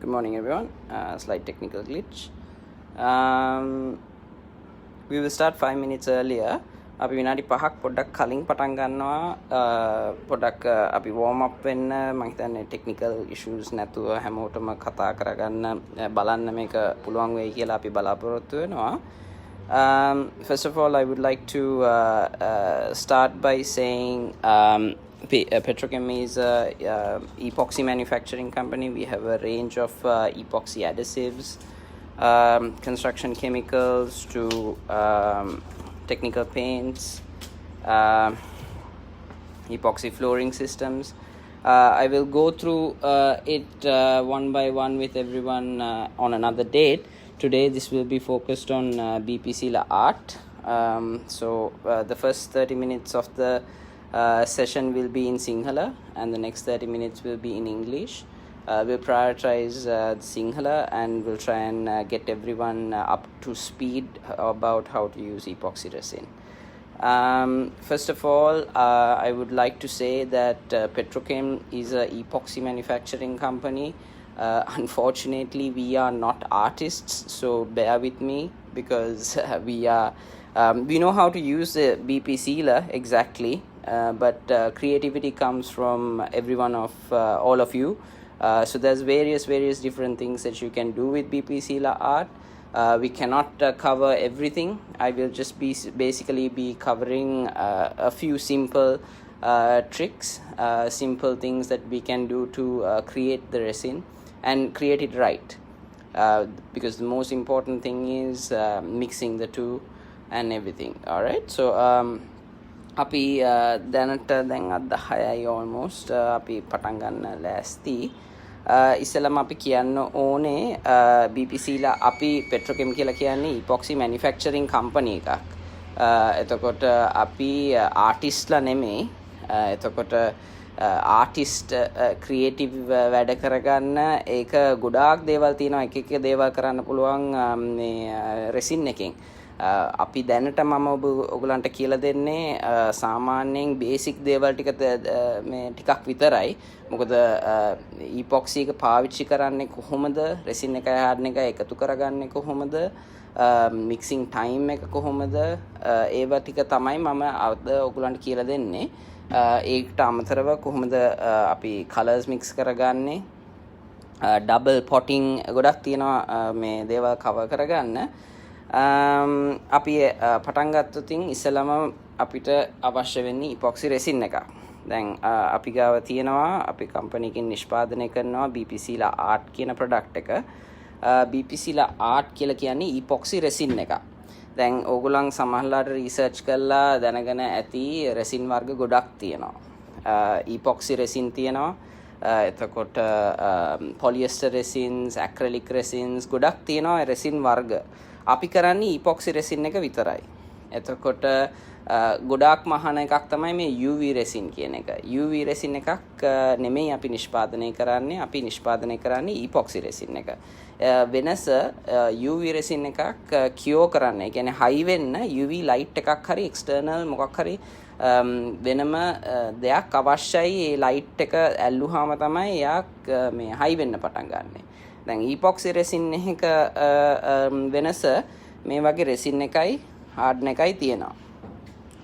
Good morning, everyone. Slight technical glitch. We will start 5 minutes earlier. අපි විනාඩි 5ක් පොඩ්ඩක් කලින් පටන් ගන්නවා. පොඩ්ඩක් අපි warm up වෙන්න මම හිතන්නේ technical issues නැතුව හැමෝටම කතා කරගන්න බලන්න මේක පුළුවන් වෙයි කියලා අපි බලාපොරොත්තු වෙනවා. First of all, I would like to start by saying Petrokem is a epoxy manufacturing company. We have a range of epoxy adhesives, construction chemicals to technical paints, epoxy flooring systems. I will go through it one by one with everyone on another date. Today this will be focused on BPC art. So the first 30 minutes of the session will be in Sinhala and the next 30 minutes will be in English. We'll prioritize Sinhala and we'll try and get everyone up to speed about how to use epoxy resin. First of all, I would like to say that Petrokem is an epoxy manufacturing company. Unfortunately, we are not artists, so bear with me because we know how to use the BP sealer exactly, but creativity comes from all of you. So there's various different things that you can do with BP sealer art. We cannot cover everything. I will just basically be covering a few simple tricks, simple things that we can do to create the resin and create it right. Because the most important thing is mixing the two and everything. All right. So අපි දැනට දැන් අද 10යි almost අපි පටන් ගන්න ලෑස්ති. ඉස්සෙල්ලාම අපි කියන්න ඕනේ BPC ලා අපි Petrokem කියලා කියන්නේ epoxy manufacturing company එකක්. එතකොට අපි artist ලා නෙමෙයි. එතකොට artist creative වැඩ කරගන්න ඒක ගොඩාක් දේවල් තියෙනවා. එක දේවල් කරන්න පුළුවන් මේ resin එකෙන්. අපි දැනට මම ඔයගලන්ට කියලා දෙන්නේ සාමාන්‍යයෙන් බේසික් දේවල් ටික මේ ටිකක් විතරයි. මොකද epoxy එක පාවිච්චි කරන්නේ කොහොමද, resin එකයි hardener එකයි එකතු කරගන්නේ කොහොමද, mixing time එක කොහොමද, ඒවා ටික තමයි මම අද ඔයගලන්ට කියලා දෙන්නේ. ඒකට අමතරව කොහොමද අපි colors mix කරගන්නේ, double potting ගොඩක් තියෙනවා මේ දේවල් cover කරගන්න. අපි පටන් ගත්තොතින් ඉස්සෙල්ලාම අපිට අවශ්‍ය වෙන්නේ epoxy resin එකක්. දැන් අපි ගාව තියෙනවා අපි කම්පැනි එකකින් නිෂ්පාදනය කරනවා BPC art කියන ප්‍රොඩක්ට් එක. BPC art කියලා කියන්නේ epoxy resin එකක්. දැන් ඕගොල්ලන් සමහරලාට රිසර්ච් කරලා දැනගෙන ඇති resin වර්ග ගොඩක් තියෙනවා. epoxy resin තියෙනවා. එතකොට polyester resins, acrylic resins ගොඩක් තියෙනවා resin වර්ග. අපි කරන්නේ epoxy resin එක විතරයි. එතකොට ගොඩාක් මහාන එකක් තමයි මේ UV resin කියන එක. UV resin එකක් නෙමෙයි අපි නිෂ්පාදනය කරන්නේ. අපි නිෂ්පාදනය කරන්නේ epoxy resin එක. වෙනස UV resin එකක් cure කරන්න. ඒ කියන්නේ high වෙන්න UV light එකක් හරි external මොකක් හරි වෙනම දෙයක් අවශ්‍යයි. ඒ light එක ඇල්ලුවාම තමයි එයා මේ high වෙන්න පටන් ගන්නෙ. දැන් epoxy resin එක වෙනස මේ වගේ resin එකයි hardener එකයි තියෙනවා.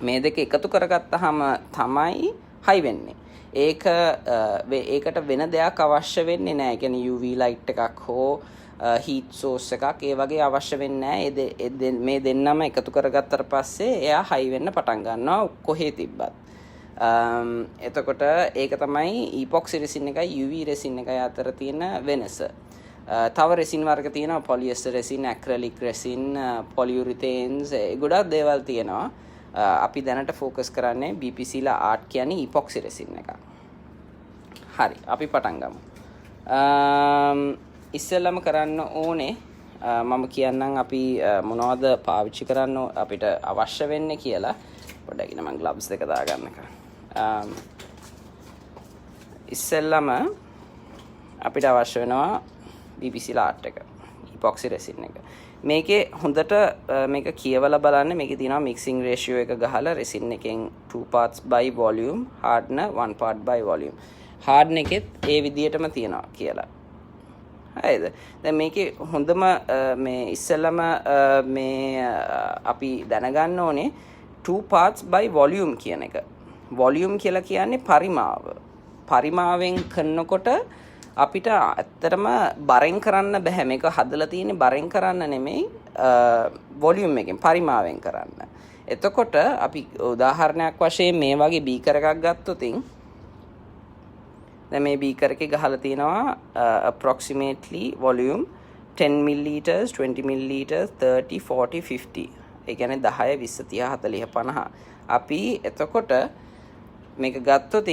මේ දෙක එකතු කරගත්තාම තමයි high වෙන්නේ. ඒකට වෙන දෙයක් අවශ්‍ය වෙන්නේ නැහැ. ඒ කියන්නේ UV light එකක් හෝ heat source එකක් ඒ වගේ අවශ්‍ය වෙන්නේ නැහැ. මේ දෙන්නම එකතු කරගත්තට පස්සේ එයා high වෙන්න පටන් ගන්නවා කොහේ තිබ්බත්. එතකොට ඒක තමයි epoxy resin එකයි UV resin එකයි අතර තියෙන වෙනස. තව resin වර්ග තියෙනවා polyester resin, acrylic resin, polyurethanes ගොඩක් දේවල් තියෙනවා. අපි දැනට focus කරන්නේ BPC art කියන්නේ epoxy resin එක. හරි, අපි පටන් ගමු. ඉස්සෙල්ලාම කරන්න ඕනේ මම කියන්නම් අපි මොනවද පාවිච්චි කරන්න අපිට අවශ්‍ය වෙන්නේ කියලා. පොඩ්ඩක් ඉන්න මම gloves දෙක දාගන්නකම්. ඉස්සෙල්ලාම අපිට අවශ්‍ය වෙනවා BPC art එක, epoxy resin එක. මේකේ හොඳට මේක කියවලා බලන්න. මේකේ තියෙනවා mixing ratio එක ගහලා resin එකෙන් 2 parts by volume, hardener 1 part by volume. hardener එකෙත් ඒ විදිහටම තියෙනවා කියලා. හරිද? දැන් මේකේ හොඳම මේ ඉස්සෙල්ලම මේ අපි දැනගන්න ඕනේ 2 parts by volume කියන එක. volume කියලා කියන්නේ පරිමාව. පරිමාවෙන් කරනකොට අපිට ඇත්තටම බරෙන් කරන්න බෑ. මේක හදලා තියෙන්නේ බරෙන් කරන්න නෙමෙයි වොලියුම් එකෙන් පරිමාවෙන් කරන්න. එතකොට අපි උදාහරණයක් වශයෙන් මේ වගේ බීකර් එකක් ගත්තොත් දැන් මේ බීකර් එකේ ගහලා තියෙනවා approximately volume 10 milliliters 20 milliliters 30 40 50. ඒ කියන්නේ 10 20 30 40 50. අපි එතකොට මේක ගත්තොත්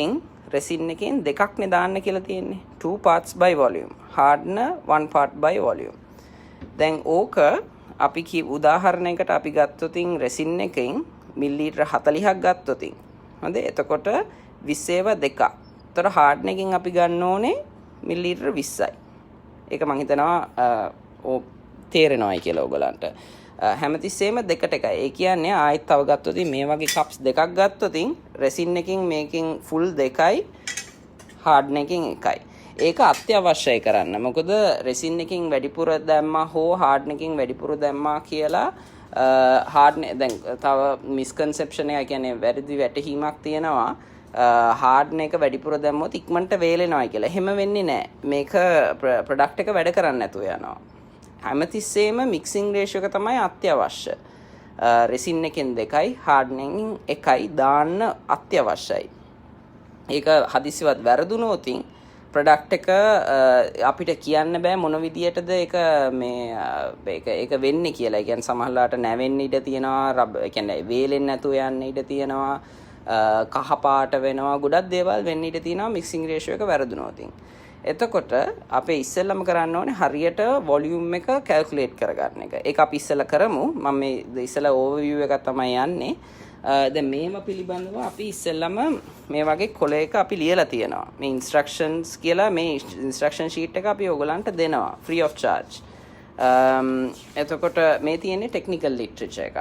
resin එකෙන් දෙකක් නේ දාන්න කියලා තියෙන්නේ. 2 parts by volume. hardener 1 part by volume. දැන් ඕක අපි උදාහරණයකට අපි ගත්තොත් resin එකෙන් මිලිලීටර් 40ක් ගත්තොත් හොඳ එතකොට 20 දෙකක්. ඒතර hardener එකෙන් අපි ගන්න ඕනේ මිලිලීටර් 20යි. ඒක මම හිතනවා තේරෙනවයි කියලා ඔයගලන්ට. හැමතිස්සෙම දෙකට එකයි. ඒ කියන්නේ ආයෙත් තව ගත්තොත් මේ වගේ කප්ස් දෙකක් ගත්තොත් resin එකකින් මේකෙන් full දෙකයි hardener එකකින් එකයි. ඒක අත්‍යවශ්‍යයි කරන්න. මොකද resin එකකින් වැඩිපුර දැම්මා හෝ hardener එකකින් වැඩිපුර දැම්මා කියලා hardener දැන් තව misconception එක කියන්නේ වැරදි වැටහීමක් තියෙනවා. hardener එක වැඩිපුර දැම්මොත් ඉක්මනට වේලෙනවායි කියලා. එහෙම වෙන්නේ නැහැ. මේක product එක වැඩ කරන්නේ නැතුව යනවා. හැමතිස්සෙම මික්සිං රේෂියෝ එක තමයි අත්‍යවශ්‍ය. resin එකෙන් දෙකයි hardener එකෙන් එකයි දාන්න අත්‍යවශ්‍යයි. ඒක හදිසියවත් වැරදුනොත් ප්‍රොඩක්ට් එක අපිට කියන්න බෑ මොන විදියටද ඒක මේ ඒක වෙන්නේ කියලා. ඒ කියන්නේ සමහරලාට නැවෙන්න ඉඩ තියෙනවා, ඒ කියන්නේ වේලෙන්නේ නැතුව යන්න ඉඩ තියෙනවා, කහ පාට වෙනවා, ගොඩක් දේවල් වෙන්න ඉඩ තියෙනවා මික්සිං රේෂියෝ එක වැරදුනොත්. එතකොට අපේ ඉස්සෙල්ලම කරන්න ඕනේ හරියට වොලියුම් එක කැල්කියුලේට් කරගන්න එක. ඒක අපි ඉස්සෙල්ලා කරමු. මම මේ ඉස්සෙල්ලා ඕවර්විව් එක තමයි යන්නේ. දැන් මේව පිළිබඳව අපි ඉස්සෙල්ලම මේ වගේ කොලයක අපි ලියලා තියෙනවා. මේ ඉන්ස්ට්‍රක්ෂන්ස් කියලා මේ ඉන්ස්ට්‍රක්ෂන් ෂීට් එක අපි ඔයගලන්ට දෙනවා free of charge. එතකොට මේ තියෙන්නේ ටෙක්නිකල් ලිටරේචර් එක.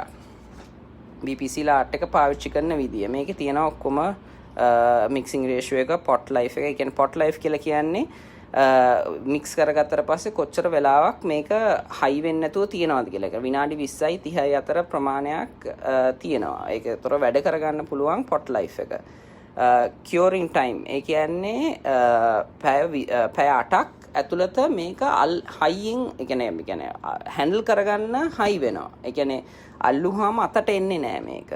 BPC ලාට් එක පාවිච්චි කරන විදිය. මේකේ තියෙනවා ඔක්කොම මික්සිං රේෂියෝ එක pot life එක. ඒ කියන්නේ pot life කියලා කියන්නේ මික්ස් කරගත්තට පස්සේ කොච්චර වෙලාවක් මේක හයි වෙන්නේ නැතුව තියනවාද කියලා. ඒක විනාඩි 20යි 30යි අතර ප්‍රමාණයක් තියෙනවා. ඒකතර වැඩ කරගන්න පුළුවන් pot life එක. curing time ඒ කියන්නේ පැය 8ක් ඇතුළත මේක හයියෙන් ඒ කියන්නේ හැන්ඩල් කරගන්න හයි වෙනවා. ඒ කියන්නේ අල්ලුවාම අතට එන්නේ නැහැ මේක.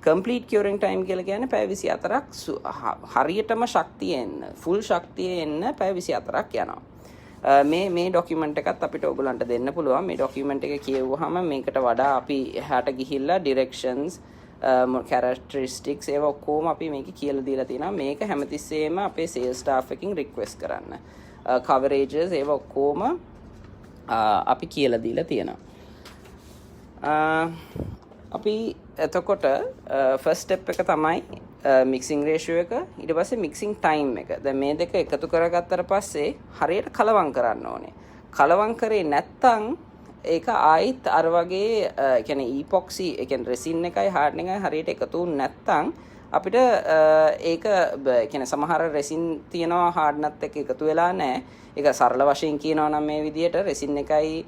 complete curing time කියලා කියන්නේ පැය 24ක් හරියටම ශක්තිය එන්න full ශක්තිය එන්න පැය 24ක් යනවා. මේ ડોකියුමන්ට් එකත් අපිට ඔයගලන්ට දෙන්න පුළුවන්. මේ ડોකියුමන්ට් එක කියවුවාම මේකට වඩා අපි එහාට ගිහිල්ලා directions characteristics ඒව ඔක්කොම අපි මේකේ කියලා දීලා තියෙනවා. මේක හැමතිස්සෙම අපේ sales staff එකකින් request කරන්න. coverages ඒව ඔක්කොම අපි කියලා දීලා තියෙනවා. අපි එතකොට ෆස්ට් ස්ටෙප් එක තමයි මික්සිං රේෂියෝ එක, ඊට පස්සේ මික්සිං ටයිම් එක. දැන් මේ දෙක එකතු කරගත්තට පස්සේ හරියට කලවම් කරන්න ඕනේ. කලවම් කරේ නැත්තම් ඒක ආයිත් අර වගේ ඒ කියන්නේ epoxy ඒ කියන්නේ resin එකයි hardener එකයි හරියට එකතු වුනේ නැත්තම් අපිට ඒක ඒ කියන්නේ සමහර resin තියනවා hardener එක්ක එකතු වෙලා නැහැ. ඒක සරල වශයෙන් කියනවා නම් මේ විදිහට resin එකයි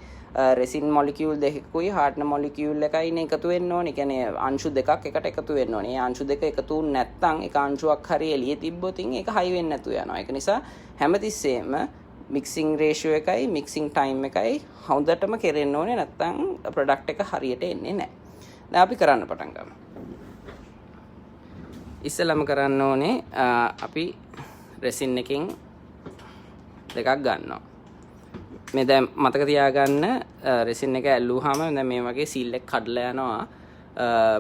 resin molecule දෙකකුයි hardener molecule එකයිනේ එකතු වෙන්න ඕනේ. ඒ කියන්නේ අංශු දෙකක් එකට එකතු වෙන්න ඕනේ. මේ අංශු දෙක එකතු වුනේ නැත්නම් එක අංශුවක් හරි එළියේ තිබ්බොත් ඒක හයි වෙන්නේ නැතුව යනවා. ඒක නිසා හැමතිස්සෙම mixing ratio එකයි mixing time එකයි හොඳටම කෙරෙන්න ඕනේ. නැත්නම් product එක හරියට එන්නේ නැහැ. දැන් අපි කරන්න පටන් ගමු. ඉස්සෙල්ලාම කරන්න ඕනේ අපි resin එකෙන් දෙකක් ගන්නවා. මේ දැන් මතක තියාගන්න resin එක ඇල්ලුවාම දැන් මේ වගේ සීල් එක කඩලා යනවා.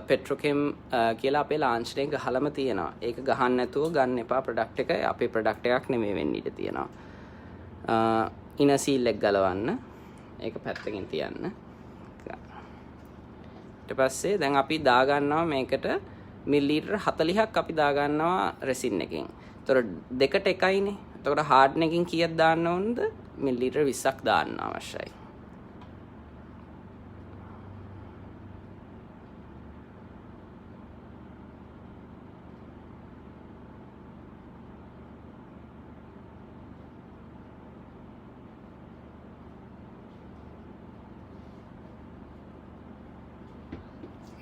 Petrokem කියලා අපේ launcher එක ගහලම තියෙනවා. ඒක ගහන්න නැතුව ගන්න එපා product එක. අපේ product එකක් නෙමෙයි වෙන්න ඉඩ තියෙනවා. ඉන සීල් එක ගලවන්න. ඒක පැත්තකින් තියන්න. ඊට පස්සේ දැන් අපි දා ගන්නවා මේකට මිලිලීටර් 40ක් අපි දා ගන්නවා resin එකෙන්. ඒතර දෙකට එකයිනේ. එතකොට hardener එකකින් කීයක් දාන්න ඕනද? මිලිලීටර් 20ක් දාන්න අවශ්‍යයි.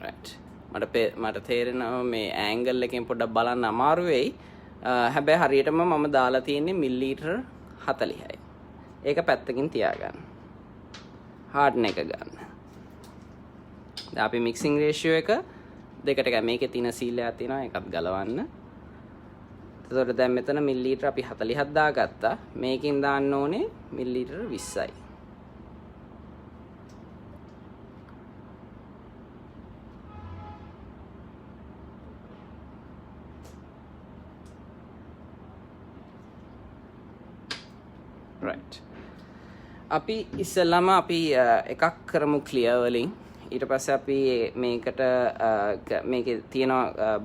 right මට තේරෙනවා මේ ඇන්ගල් එකෙන් පොඩ්ඩක් බලන්න අමාරු වෙයි. හැබැයි හරියටම මම දාලා තියෙන්නේ මිලිලීටර් 40යි. ඒක පැත්තකින් තියාගන්න. හાર્ඩන් එක ගන්න. දැන් අපි මික්සිං රේෂියෝ එක දෙකට ගන්න. මේකේ තියෙන සීල් එකක් තියෙනවා ඒකත් ගලවන්න. එතකොට දැන් මෙතන මිලිලීටර් අපි 47 දාගත්තා. මේකෙන් දාන්න ඕනේ මිලිලීටර් 20යි. right අපි ඉස්සෙල්ලාම අපි එකක් කරමු clear වලින් ඊට පස්සේ අපි මේකට මේකේ තියෙන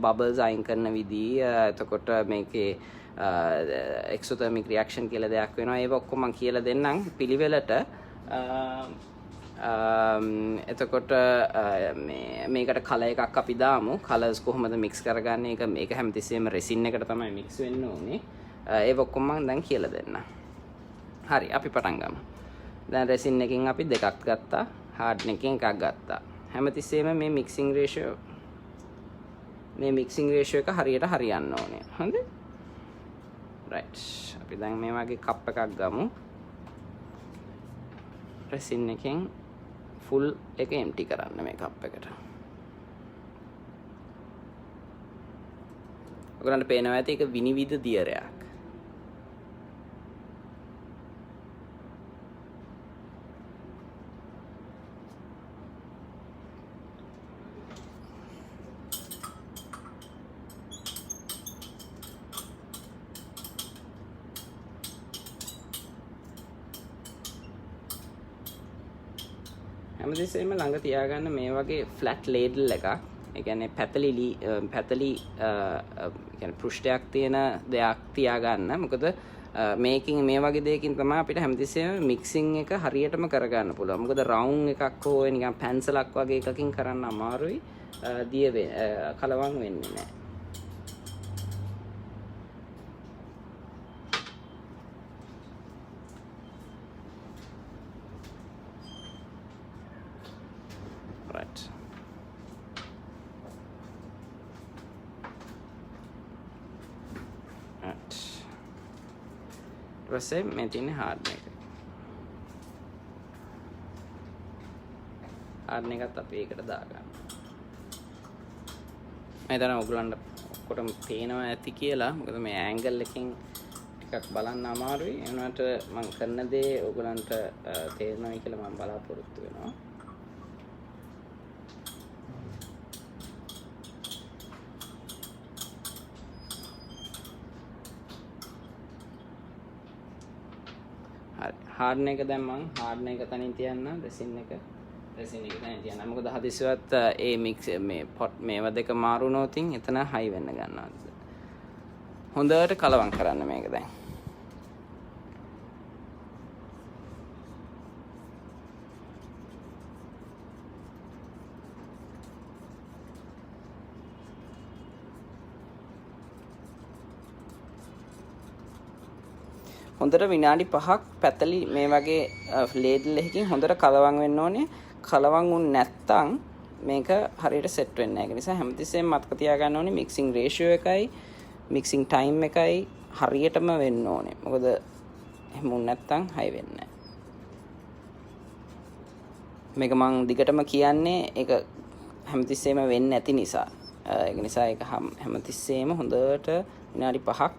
bubbles අයින් කරන විදිහ එතකොට මේකේ exothermic reaction කියලා දෙයක් වෙනවා ඒක ඔක්කොම මම කියලා දෙන්නම් පිළිවෙලට එතකොට මේකට කලර් එකක් අපි දාමු කලර්ස් කොහොමද මික්ස් කරගන්නේ මේක හැමතිස්සෙම රෙසින් එකට තමයි මික්ස් වෙන්න ඕනේ ඒක ඔක්කොම මම දැන් කියලා දෙන්නම් හරි අපි පටන් ගමු. දැන් රෙසින් එකකින් අපි දෙකක් ගත්තා. හાર્ඩන් එකකින් එකක් ගත්තා. හැමතිස්සෙම මේ මික්සිං රේෂියෝ එක හරියට හරියන්න ඕනේ. හරිද? right. අපි දැන් මේ වගේ කප් එකක් ගමු. රෙසින් එකෙන් ෆුල් එක එම්ටි කරන්න මේ කප් එකට. ඔයගලන්ට පේනවා ඇති ඒක විනිවිද දියරයක්. හැමදෙස්සෙම ළඟ තියාගන්න මේ වගේ ෆ්ලැට් ලේඩල් එකක්. ඒ කියන්නේ පැතලි කියන්නේ පෘෂ්ඨයක් තියෙන දෙයක් තියාගන්න. මොකද මේකින් මේ වගේ දෙයකින් තමයි අපිට හැමදෙස්සෙම මික්සිං එක හරියටම කරගන්න පුළුවන්. මොකද රවුන්ඩ් එකක් හෝ නිකන් පැන්සලක් වගේ එකකින් කරන්න අමාරුයි. කලවම් වෙන්නේ නැහැ. right ඊපස්සේ මේ තියෙන හાર્ඩන් එක. හાર્ඩන් එකත් අපි ඒකට දාගන්න. මම හිතනවා ඔයගලන්ට ඔක්කොටම පේනවා ඇති කියලා. මොකද මේ ඇන්ගල් එකකින් ටිකක් බලන්න අමාරුයි. ඒ වුණාට මම කරන දේ ඔයගලන්ට තේරෙනවා කියලා මම බලාපොරොත්තු වෙනවා. හાર્ඩන් එක දැන් මම හાર્ඩන් එක තනින් තියන්න රෙසින් එක තනින් තියන්න. මොකද හදිසියවත් ඒ මික්ස් මේ පොට් මේවා දෙක මාරු වුණොත් එතන හයි වෙන්න ගන්නවා. හොඳට කලවම් කරන්න මේක දැන්. හොඳට විනාඩි 5ක් පැතලි මේ වගේ ලේඩල් එකකින් හොඳට කලවම් වෙන්න ඕනේ. කලවම් වුන් නැත්තම් මේක හරියට සෙට් වෙන්නේ නැහැ. ඒ නිසා හැමතිස්සෙම මතක තියාගන්න ඕනේ මික්සිං රේෂියෝ එකයි මික්සිං ටයිම් එකයි හරියටම වෙන්න ඕනේ. මොකද එහෙම වුන් නැත්තම් හයි වෙන්නේ නැහැ. මේක මම දිගටම කියන්නේ ඒක හැමතිස්සෙම වෙන්නේ නැති නිසා. ඒක නිසා ඒක හැමතිස්සෙම හොඳට විනාඩි 5ක්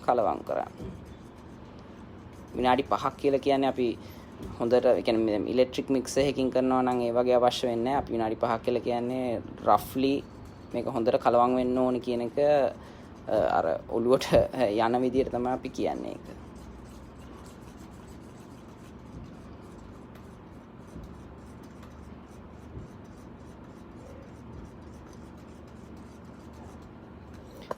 කලවම් කරන්න. විනාඩි 5ක් කියලා කියන්නේ අපි හොඳට කියන්නේ ඉලෙක්ට්‍රික් මික්සර් එකකින් කරනවා නම් ඒ වගේ අවශ්‍ය වෙන්නේ නැහැ. අපි විනාඩි 5ක් කියලා කියන්නේ රෆ්ලි මේක හොඳට කලවම් වෙන්න ඕනේ කියන එක අර ඔළුවට යන විදිහට තමයි අපි කියන්නේ ඒක.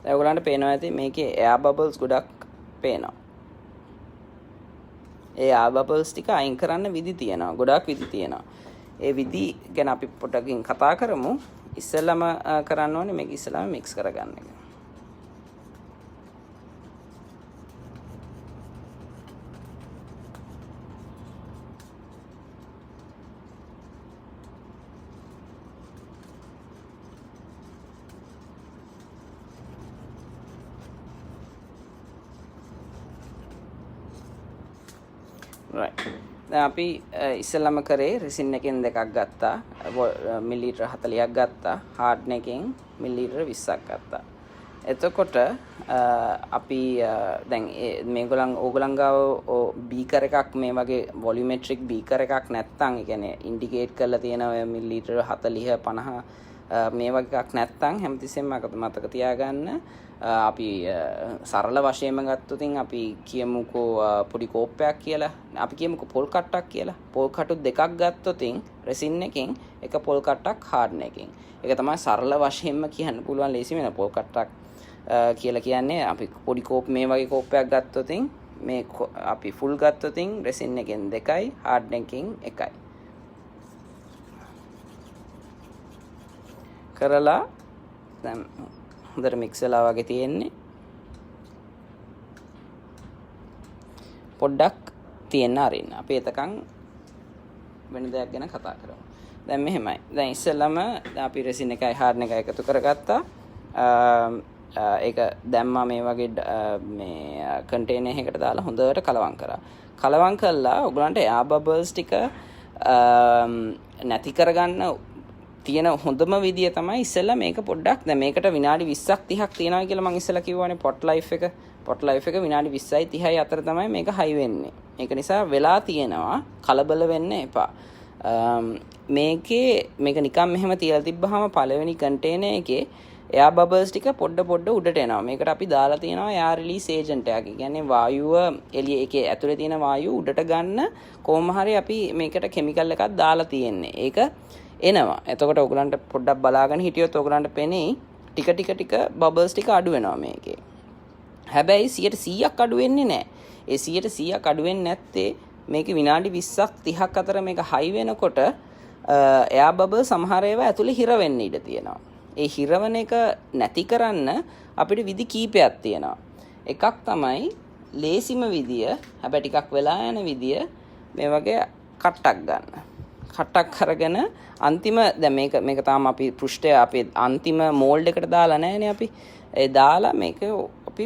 දැන් ඔයගලන්ට පේනවා ඇති මේකේ එයාර් බබල්ස් ගොඩක් පේනවා. ඒ එයාර් බබල්ස් ටික අයින් කරන්න විදි තියෙනවා. ගොඩක් විදි තියෙනවා. ඒ විදි ගැන අපි පොඩ්ඩකින් කතා කරමු. ඉස්සෙල්ලාම කරන්න ඕනේ මේක ඉස්සෙල්ලාම මික්ස් කරගන්න එක. right. දැන් අපි ඉස්සෙල්ලාම කරේ resin එකෙන් දෙකක් ගත්තා. මිලිලීටර් 40ක් ගත්තා. hardener එකෙන් මිලිලීටර් 20ක් ගත්තා. එතකොට අපි දැන් මේගොල්ලන් ඕගොල්ලන් ගාව බීකර් එකක් මේ වගේ වොලියුමෙට්‍රික් බීකර් එකක් නැත්නම් ඒ කියන්නේ ඉන්ඩිකේට් කරලා තියෙන ඔය මිලිලීටර් 40 50 මේ වගේ එකක් නැත්නම් හැමතිස්සෙම මතක තියාගන්න අපි සරල වශයෙන්ම ගත්තොත් අපි කියමුකෝ පොඩි කෝප්පයක් කියලා අපි කියමුකෝ පොල් කට්ටක් කියලා පොල් කටු දෙකක් ගත්තොත් රෙසින් එකෙන් එක පොල් කට්ටක් hardener එකෙන් ඒක තමයි සරල වශයෙන්ම කියන්න පුළුවන් ලේසි වෙන පොල් කට්ටක් කියලා කියන්නේ අපි පොඩි කෝප් මේ වගේ කෝප්පයක් ගත්තොත් මේ අපි ෆුල් ගත්තොත් රෙසින් එකෙන් 2යි hardener එකෙන් 1යි කරලා දැන් හොඳට මික්ස් වෙලා වගේ තියෙන්නේ පොඩ්ඩක් තියෙන්න අරින්න අපි එතකන් වෙන දෙයක් ගැන කතා කරමු දැන් මෙහෙමයි දැන් ඉස්සෙල්ලාම අපි රෙසින් එකයි hardener එකයි එකතු කරගත්තා ඒක දැම්මා මේ වගේ මේ කන්ටේනර් එකකට දාලා හොඳට කලවම් කරා කලවම් කළා ඔයගලන්ට එයා බබල්ස් ටික නැති කරගන්න තියෙන හොඳම විදිය තමයි ඉස්සෙල්ලා මේක පොඩ්ඩක් දැන් මේකට විනාඩි 20ක් 30ක් තියනවා කියලා මම ඉස්සෙල්ලා කිව්වනේ පොට් ලයිෆ් එක විනාඩි 20යි 30යි අතර තමයි මේක හයි වෙන්නේ. ඒක නිසා වෙලා තියෙනවා කලබල වෙන්න එපා. මේක නිකන් මෙහෙම තියලා තිබ්බහම පළවෙනි කන්ටේනර් එකේ එයා බබල්ස් ටික පොඩ උඩට එනවා. මේකට අපි දාලා තියෙනවා එයා රිලීස් ඒජන්ට් එකක්. ඒ කියන්නේ වායුව එළිය එකේ ඇතුලේ තියෙන වායුව උඩට ගන්න කොහොම හරි අපි මේකට කිමිකල් එකක් දාලා තියෙන්නේ. ඒක එනවා. එතකොට ඔයගලන්ට පොඩ්ඩක් බලාගෙන හිටියොත් ඔයගලන්ට පෙනේ ටික බබල්ස් ටික අඩු වෙනවා මේකේ. හැබැයි 100%ක් අඩු වෙන්නේ නැහැ. ඒ 100%ක් අඩු වෙන්නේ නැත්තේ මේකේ විනාඩි 20ක් 30ක් අතර මේක හයි වෙනකොට එයා බබල් සමහර ඒවා ඇතුලේ හිර වෙන්න ඉඩ තියෙනවා. ඒ හිරවන එක නැති කරන්න අපිට විදි කීපයක් තියෙනවා. එකක් තමයි ලේසිම විදිය, හැබැයි ටිකක් වෙලා යන විදිය මේ වගේ කට්ටක් ගන්න. කට්ටක් අරගෙන අන්තිම දැන් මේක තාම අපි පෘෂ්ඨය අපේ අන්තිම මෝල්ඩ් එකට දාලා නැහැනේ අපි. ඒ දාලා මේක අපි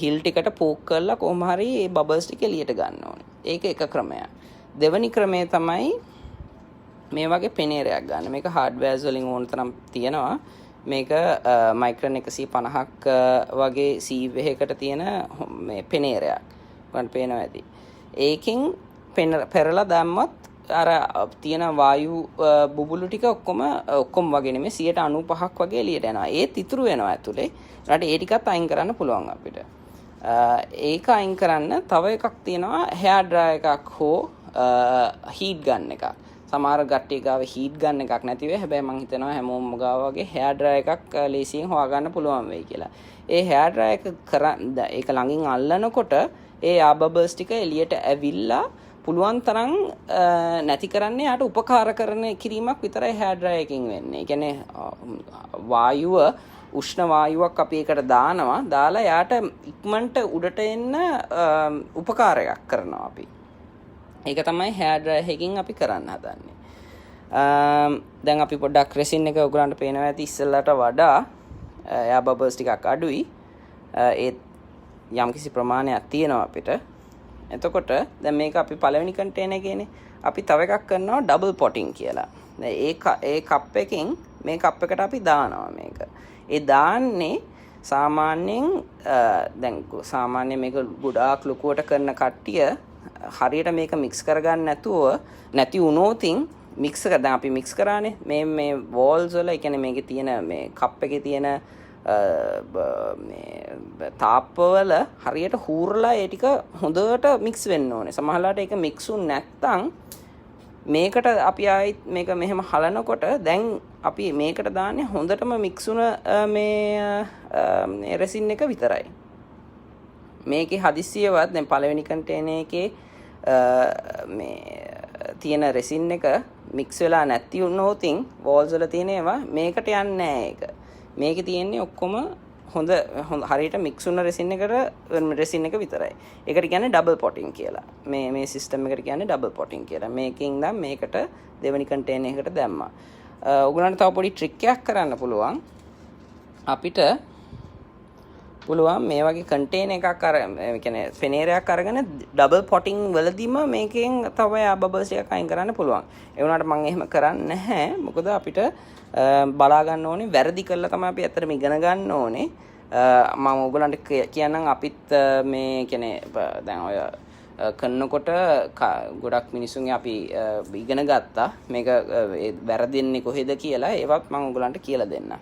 හිල් ටිකට පෝක් කරලා කොහොම හරි මේ බබල්ස් ටික එළියට ගන්න ඕනේ. ඒක එක ක්‍රමයක්. දෙවෙනි ක්‍රමය තමයි මේ වගේ පෙනේරයක් ගන්න. මේක හાર્ඩ්වෙයාර්ස් වලින් ඕන තරම් තියෙනවා. මේක මයික්‍රන් 150ක් වගේ සීව් එකකට තියෙන මේ පෙනේරයක්. ඔයගොල්ලන්ට පේනවා ඇති. ඒකෙන් පෙරලා දැම්මත් අර තියෙන වායු බුබුලු ටික ඔක්කොම වගේ නෙමෙයි 95ක් වගේ එළියට යනවා. ඒත් ඉතුරු වෙනවා ඇතුලේ. ඊට ඒ ටිකත් අයින් කරන්න පුළුවන් අපිට. ඒක අයින් කරන්න තව එකක් තියෙනවා heir dryer එකක් හෝ heat gun එකක්. සමහර කට්ටිය ගාව heat gun එකක් නැති වෙයි. හැබැයි මම හිතනවා හැමෝම ගාව වගේ hair dryer එකක් ලේසියෙන් හොයාගන්න පුළුවන් වෙයි කියලා. ඒ hair dryer එක ඒක ළඟින් අල්ලනකොට ඒ ආ බබල්ස් ටික එළියට ඇවිල්ලා පුළුවන් තරම් නැති කරන්න යාට උපකාර කරන කිරීමක් විතරයි hair dryer එකකින් වෙන්නේ. ඒ කියන්නේ වායුව උෂ්ණ වායුවක් අපි ඒකට දානවා. දාලා යාට ඉක්මනට උඩට එන්න උපකාරයක් කරනවා අපි. ඒක තමයි hair dryer එකකින් අපි කරන්න හදන්නේ. දැන් අපි පොඩ්ඩක් රෙසින් එක ඔයගලන්ට පේනවා ඇති ඉස්සෙල්ලාට වඩා එයා බබල්ස් ටිකක් අඩුයි. ඒත් යම්කිසි ප්‍රමාණයක් තියෙනවා අපිට. එතකොට දැන් මේක අපි පළවෙනි කන්ටේනර් එකේනේ අපි තව එකක් කරනවා ඩබල් පොටින් කියලා. දැන් ඒ කප් එකෙන් මේ කප් එකට අපි දානවා මේක. ඒ දාන්නේ සාමාන්‍යයෙන් මේක ගොඩාක් ලොකුවට කරන කට්ටිය හරියට මේක මික්ස් කරගන්න නැති වුණොතින් මික්ස් එක දැන් අපි මික්ස් කරානේ මේ වෝල්ස් වල ඒ කියන්නේ මේකේ තියෙන මේ කප් එකේ තියෙන මේ තාප්පවල හරියට හූරලා ඒ ටික හොඳට මික්ස් වෙන්න ඕනේ. සමහරවිට ඒක මික්සුන් නැත්තම් මේකට අපි ආයිත් මේක මෙහෙම හලනකොට දැන් අපි මේකට දාන්නේ හොඳටම මික්සුන මේ රෙසින් එක විතරයි. මේකේ හදිස්සියවත් දැන් පළවෙනි කන්ටේනර් එකේ මේ තියෙන රෙසින් එක මික්ස් වෙලා නැති වුණොතින් වෝල්ස් වල තියෙන ඒවා මේකට යන්නේ නැහැ ඒක. මේකේ තියෙන්නේ ඔක්කොම හොඳ හරියට මික්ස් වුණ රෙසින් එක විතරයි. ඒකට කියන්නේ ඩබල් පොටින් කියලා. මේ සිස්ටම් එකට කියන්නේ ඩබල් පොටින් කියලා. මේකෙන් නම් මේකට දෙවෙනි කන්ටේනර් එකකට දැම්මා. ඔයගොල්ලන්ට තව පොඩි ට්‍රික් එකක් කරන්න පුළුවන්. අපිට පුළුවන් මේ වගේ කන්ටේනර් එකක් අර ඒ කියන්නේ ෆෙනේරයක් අරගෙන ඩබල් පොටින් වලදීම මේකෙන් තව එයා බබල්ස් ටිකක් අයින් කරන්න පුළුවන්. ඒ වුණාට මම එහෙම කරන්නේ නැහැ. මොකද අපිට බලා ගන්න ඕනේ වැරදි කරලා තමයි අපි ඇත්තටම ඉගෙන ගන්න ඕනේ. මම ඕගලන්ට කියන්නම් අපිත් මේ කියන්නේ දැන් ඔය කරනකොට ගොඩක් මිනිසුන්ගේ අපි ඉගෙන ගත්තා මේක වැරදින්නේ කොහෙද කියලා. ඒවත් මම ඕගලන්ට කියලා දෙන්නම්.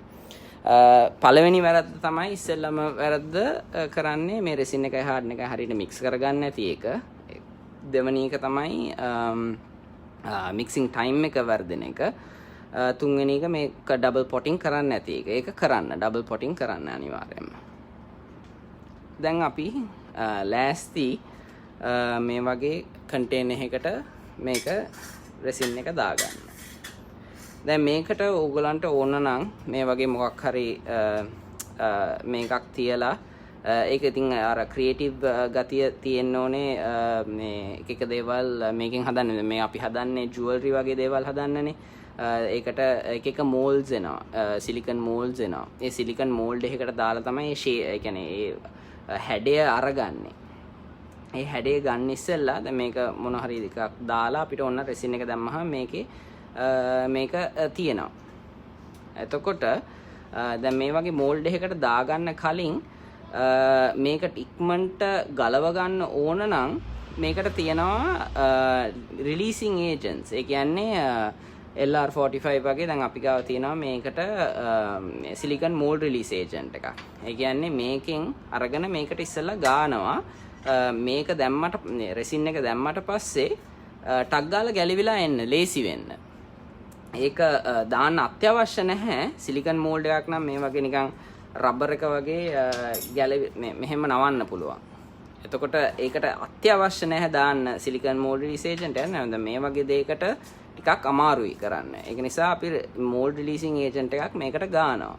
පළවෙනි වැරද්ද තමයි ඉස්සෙල්ලම වැරද්ද කරන්නේ මේ රෙසින් එකයි හાર્ඩ්නර් එකයි හරියට මික්ස් කරගන්න නැති එක. දෙවෙනි එක තමයි මික්සින් ටයිම් එක වර්ධන එක. තුන්වෙනි එක මේක ඩබල් පොටින් කරන්න නැති එක. ඒක කරන්න ඩබල් පොටින් කරන්න අනිවාර්යයෙන්ම. දැන් අපි ලෑස්ති මේ වගේ කන්ටේනර් එකකට මේක රෙසින් එක දාගන්න. දැන් මේකට ඕගලන්ට ඕන නම් මේ වගේ මොකක් හරි මේකක් තියලා ඒක ඉතින් අර ක්‍රියේටිව් ගතිය තියෙන්න ඕනේ මේ එක දේවල් මේකෙන් හදන්නේ මේ අපි හදන්නේ ජුවලරි වගේ දේවල් හදන්නනේ ඒකට එක මෝල්ඩ්ස් එනවා සිලිකන් මෝල්ඩ්ස් එනවා ඒ සිලිකන් මෝල්ඩ් එකකට දාලා තමයි ඒ කියන්නේ ඒ හැඩය අරගන්නේ ඒ හැඩය ගන්න ඉස්සෙල්ලා දැන් මේක මොන හරි එකක් දාලා අපිට ඕන රෙසින් එක දැම්මහම මේකේ මේක තියෙනවා. එතකොට දැන් මේ වගේ මෝල්ඩ් එකකට දාගන්න කලින් මේක ඉක්මනට ගලව ගන්න ඕන නම් මේකට තියෙනවා රිලීසින් ඒජන්ට්ස්. ඒ කියන්නේ LR45 වගේ දැන් අපි ගාව තියෙනවා මේකට සිලිකන් මෝල්ඩ් රිලීස් ඒජන්ට් එකක්. ඒ කියන්නේ මේකෙන් අරගෙන මේකට ඉස්සෙල්ලා ගානවා. මේක දැම්මට රෙසින් එක දැම්මට පස්සේ ටක් ගාලා ගැලවිලා එන්න ලේසි වෙන්න. ඒක දාන්න අත්‍යවශ්‍ය නැහැ. සිලිකන් මෝල්ඩ් එකක් නම් මේ වගේ නිකන් රබර් එක වගේ මෙහෙම නවන්න පුළුවන්. එතකොට ඒකට අත්‍යවශ්‍ය නැහැ දාන්න සිලිකන් මෝල්ඩ් රිලීස් ඒජන්ට් එක. නේද? මේ වගේ දෙයකට ටිකක් අමාරුයි කරන්න. ඒක නිසා අපි මෝල්ඩ් රිලීසින් ඒජන්ට් එකක් මේකට ගන්නවා.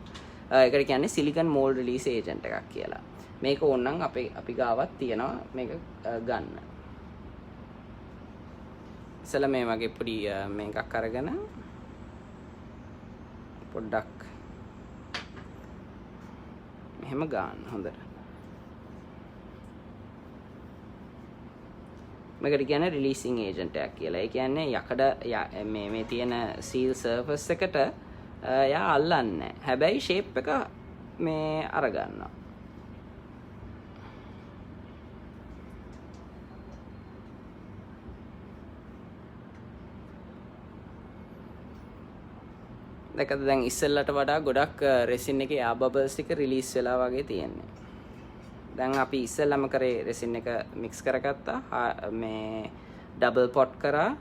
ඒකට කියන්නේ සිලිකන් මෝල්ඩ් රිලීස් ඒජන්ට් එකක් කියලා. මේක ඕනනම් අපි ගාවත් තියෙනවා මේක ගන්න. ඉතල මේ වගේ පොඩි මේකක් අරගෙන පොඩ්ඩක් මෙහෙම ගන්න හොඳට. මේකට කියන්නේ රිලීසින් ඒජන්ට් එකක් කියලා. ඒ කියන්නේ යකඩ මේ තියෙන සීල් සර්ෆස් එකට යා අල්ලන්නේ. හැබැයි ෂේප් එක මේ අරගන්නවා. දැකද දැන් ඉස්සෙල්ලට වඩා ගොඩක් රෙසින් එකේ එයා බබල්ස් ටික රිලීස් වෙලා වගේ තියෙන්නේ. දැන් අපි ඉස්සෙල්ලම කරේ රෙසින් එක මික්ස් කරගත්තා. මේ ඩබල් පොට් කරා.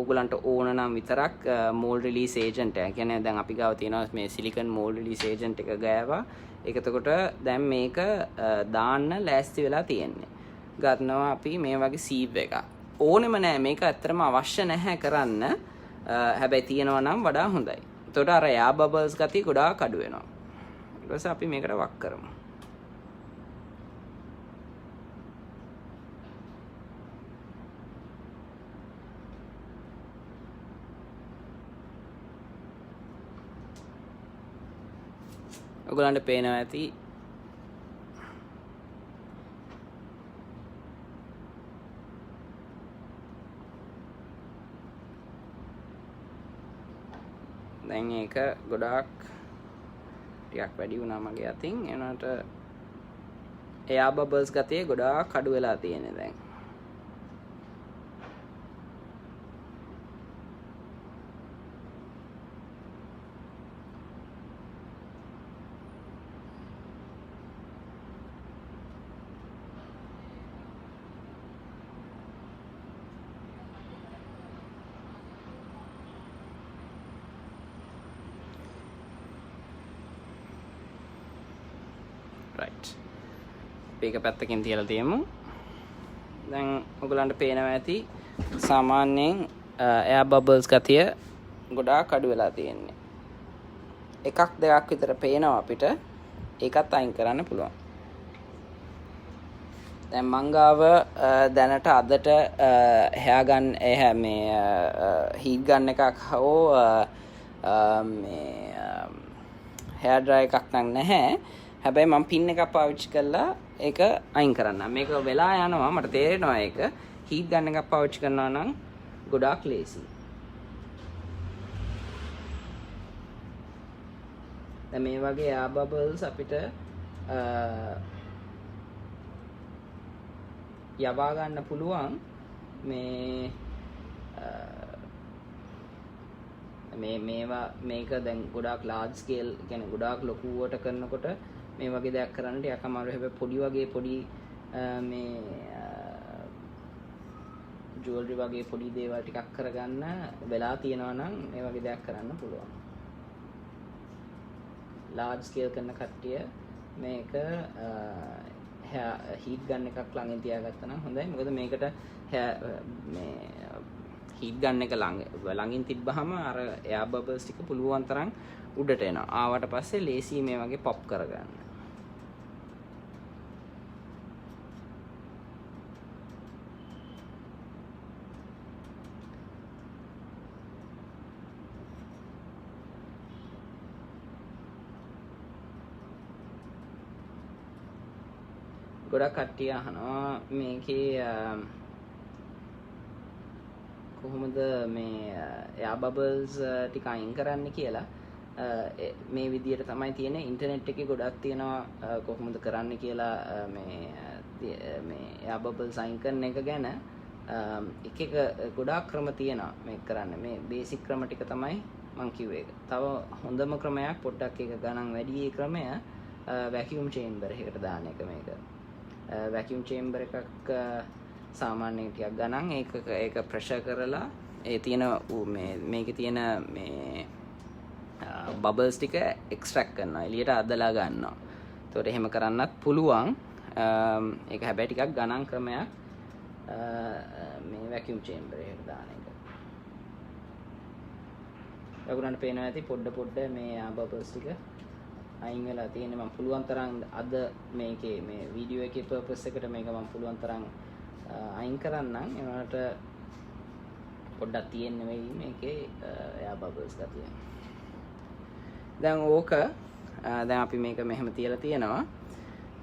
ඕගලන්ට ඕන නම් විතරක් මෝල්ඩ් රිලීස් ඒජන්ට් එක. කියන්නේ දැන් අපි ගාව තියෙනවා මේ සිලිකන් මෝල්ඩ් රිලීස් ඒජන්ට් එක ගෑවා. ඒක එතකොට දැන් මේක දාන්න ලෑස්ති වෙලා තියෙන්නේ. ගන්නවා අපි මේ වගේ සීව් එකක්. ඕනෙම නෑ මේක ඇත්තටම අවශ්‍ය නැහැ කරන්න. හැබැයි තියෙනවා නම් වඩා හොඳයි. එතකොට අර එයා බබල්ස් ගතිය ගොඩාක් අඩු වෙනවා. ඊට පස්සේ අපි මේකට වක් කරමු. ඔයගලන්ට පේනවා ඇති දැන් ඒක ගොඩාක් ටිකක් වැඩි වුණා මගේ අතින්. එනකොට එයා බබල්ස් ගතිය ගොඩාක් අඩු වෙලා තියෙන්නේ දැන්. right. මේක පැත්තකින් තියලා තියමු. දැන් ඔයගලන්ට පේනවා ඇති සාමාන්‍යයෙන් එයා බබල්ස් ගතිය ගොඩාක් අඩු වෙලා තියෙන්නේ. එකක් දෙකක් විතර පේනවා අපිට. ඒකත් අයින් කරන්න පුළුවන්. දැන් මංගාව දැනට අදට එහා ගන්න මේ හීට් ගන්න එකක් හෝ මේ හෙයාර් ඩ්‍රයර් එකක් නම් නැහැ. හැබැයි මම පින් එකක් පාවිච්චි කරලා ඒක අයින් කරන්න. මේක වෙලා යනවා මට තේරෙනවා ඒක. හීට් ගන්න එකක් පාවිච්චි කරනවා නම් ගොඩාක් ලේසි. දැන් මේ වගේ air bubbles අපිට යවා ගන්න පුළුවන් මේවා මේක දැන් ගොඩාක් large scale කියන්නේ ගොඩාක් ලොකුවට කරනකොට මේ වගේ දෙයක් කරන්න ටිකක් අමාරුයි. හැබැයි පොඩි වගේ පොඩි මේ ජුවලරි වගේ පොඩි දේවල් ටිකක් කරගන්න වෙලා තියෙනවා නම් මේ වගේ දෙයක් කරන්න පුළුවන්. large scale කරන කට්ටිය මේක heat gun එකක් ළඟින් තියාගත්තා නම් හොඳයි. මොකද මේකට මේ heat gun එක ළඟින් තිබ්බහම අර air bubbles ටික පුළුවන් තරම් උඩට එනවා. ආවට පස්සේ ලේසි මේ වගේ pop කරගන්න. ගොඩක් කට්ටිය අහනවා මේකේ කොහොමද මේ air bubbles ටික අයින් කරන්න කියලා. මේ විදියට තමයි තියෙන්නේ. ඉන්ටර්නෙට් එකේ ගොඩක් තියෙනවා කොහොමද කරන්න කියලා මේ air bubbles අයින් කරන එක ගැන එක ගොඩාක් ක්‍රම තියෙනවා මේක කරන්න. මේ බේසික් ක්‍රම ටික තමයි මම කිව්වේ. තව හොඳම ක්‍රමයක් පොඩ්ඩක් එක ගණන් වැඩි ක්‍රමය වැකියුම් චේම්බර් එකකට දාන එක මේක. වැකියුම් චේම්බර් එකක් සාමාන්‍යයෙන් ටිකක් ගණන් ඒක ප්‍රෙෂර් කරලා ඒ තියෙන මේකේ තියෙන මේ බබල්ස් ටික එක්ස්ට්‍රැක්ට් කරනවා එළියට අදලා ගන්නවා. ඒතකොට එහෙම කරන්නත් පුළුවන්. ඒක හැබැයි ටිකක් ගණන් ක්‍රමයක් මේ වැකියුම් චේම්බර් එකට දාන එක. ඔයගොල්ලන්ට පේනවා ඇති පොඩ මේ බබල්ස් ටික අයින් වෙලා තියෙන්නේ. මම පුළුවන් තරම් අද මේකේ මේ වීඩියෝ එකේ පර්පස් එකට මේක මම පුළුවන් තරම් අයින් කරන්නම්. ඒවට පොඩ්ඩක් තියෙන්න වෙයි මේකේ air bubbles ගතිය. දැන් ඕක දැන් අපි මේක මෙහෙම තියලා තියෙනවා.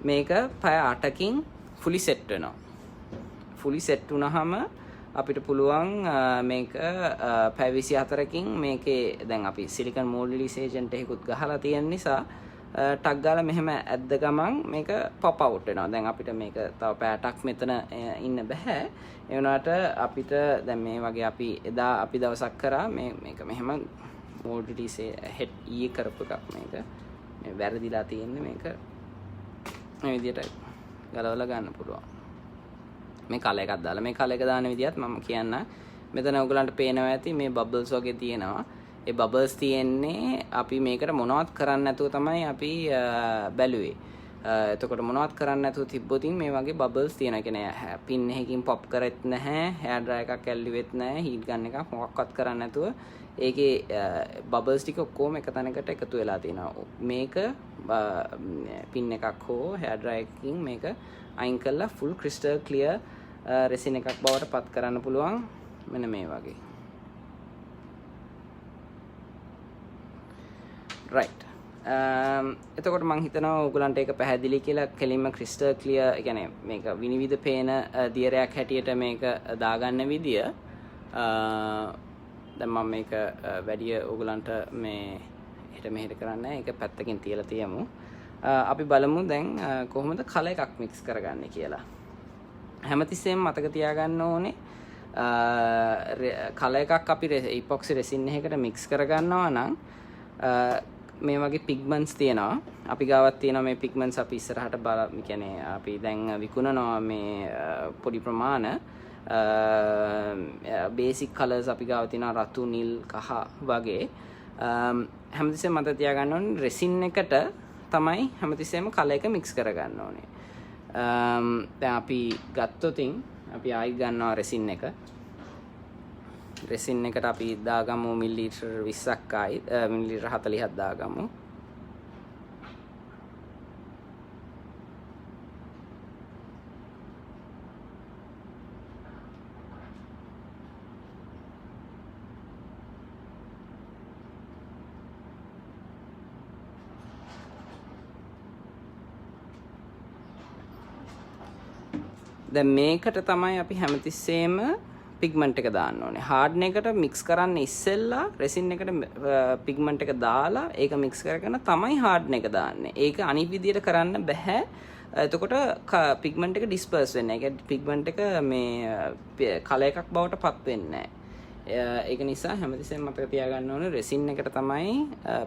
මේක පැය 8කින් fully set වෙනවා. fully set වුණාම අපිට පුළුවන් මේක පැය 24කින් මේකේ දැන් අපි silicon mold release agent එකකුත් ගහලා තියෙන නිසා ටක් ගාලා මෙහෙම ඇද්ද ගමන් මේක pop out වෙනවා. දැන් අපිට මේක තව පැය 8ක් මෙතන ඉන්න බෑ. ඒ වුණාට අපිට දැන් මේ වගේ අපි එදා අපි දවසක් කරා මේක මෙහෙම mold release head ඊයේ කරපු එකක් මේක. මේ වැරදිලා තියෙන්නේ මේක. මේ විදිහට ගලවලා ගන්න පුළුවන්. මේ කල එකක් දාලා මේ කල එක දාන විදිහත් මම කියන්න. මෙතන ඔයගලන්ට පේනවා ඇති මේ බබල්ස් වගේ තියෙනවා. ඒ බබල්ස් තියෙන්නේ අපි මේකට මොනවත් කරන්න නැතුව තමයි අපි බැලුවේ. එතකොට මොනවත් කරන්න නැතුව තිබ්බොතින් මේ වගේ බබල්ස් තියෙනවා. ඒ කියන්නේ පින් එකකින් පොප් කරෙත් නැහැ, හෙයාර් ඩ්‍රයර් එකක් ඇල්ලුවෙත් නැහැ, හීට් ගන් එකක් මොකක්වත් කරන්න නැතුව ඒකේ බබල්ස් ටික ඔක්කොම එක තැනකට එකතු වෙලා තියෙනවා. මේක පින් එකක් හෝ හෙයාර් ඩ්‍රයර් එකකින් මේක අයින් කරලා full crystal clear resin එකක් බවට පත් කරන්න පුළුවන්. මෙන්න මේ වගේ. right. එතකොට මම හිතනවා ඔයගලන්ට ඒක පැහැදිලි කියලා. කෙලින්ම crystal clear ඒ කියන්නේ මේක විනිවිද පේන දියරයක් හැටියට මේක දාගන්න විදිය. දැන් මම මේක වැඩි ඔයගලන්ට මේ හෙට මෙහෙට කරන්නේ ඒක පැත්තකින් තියලා තියමු. අපි බලමු දැන් කොහොමද කල එකක් මික්ස් කරගන්නේ කියලා. හැමතිස්සෙම මතක තියාගන්න ඕනේ කල එකක් අපි epoxy resin එකකට මික්ස් කරගන්නවා නම් මේ වගේ pigments තියෙනවා. අපි ගාවත් තියෙනවා මේ pigments අපි ඉස්සරහට කියන්නේ අපි දැන් විකුණනවා මේ පොඩි ප්‍රමාණ basic colors අපි ගාව තියෙනවා රතු, නිල්, කහ වගේ. හැමතිස්සෙම මතක තියාගන්න ඕනේ resin එකට තමයි හැමතිස්සෙම කල එක මික්ස් කරගන්න ඕනේ. දැන් අපි ගත්තොතින් අපි ආයි ගන්නවා resin එක. resin එකට අපි දාගමු මිලිලීටර් 20ක් ආයි මිලිලීටර් 40ක් දාගමු. දැන් මේකට තමයි අපි හැමතිස්සෙම පිග්මන්ට් එක දාන්න ඕනේ. හાર્ඩ්නර් එකට මික්ස් කරන්න ඉස්සෙල්ලා රෙසින් එකට පිග්මන්ට් එක දාලා ඒක මික්ස් කරගෙන තමයි හાર્ඩ්නර් එක දාන්නේ. ඒක අනිත් විදියට කරන්න බෑ. එතකොට පිග්මන්ට් එක ඩිස්පර්ස් වෙන්නේ නැහැ. ඒක පිග්මන්ට් එක මේ කලර් එකක් බවට පත් වෙන්නේ නැහැ. ඒක නිසා හැමතිස්සෙම මතක තියාගන්න ඕනේ රෙසින් එකට තමයි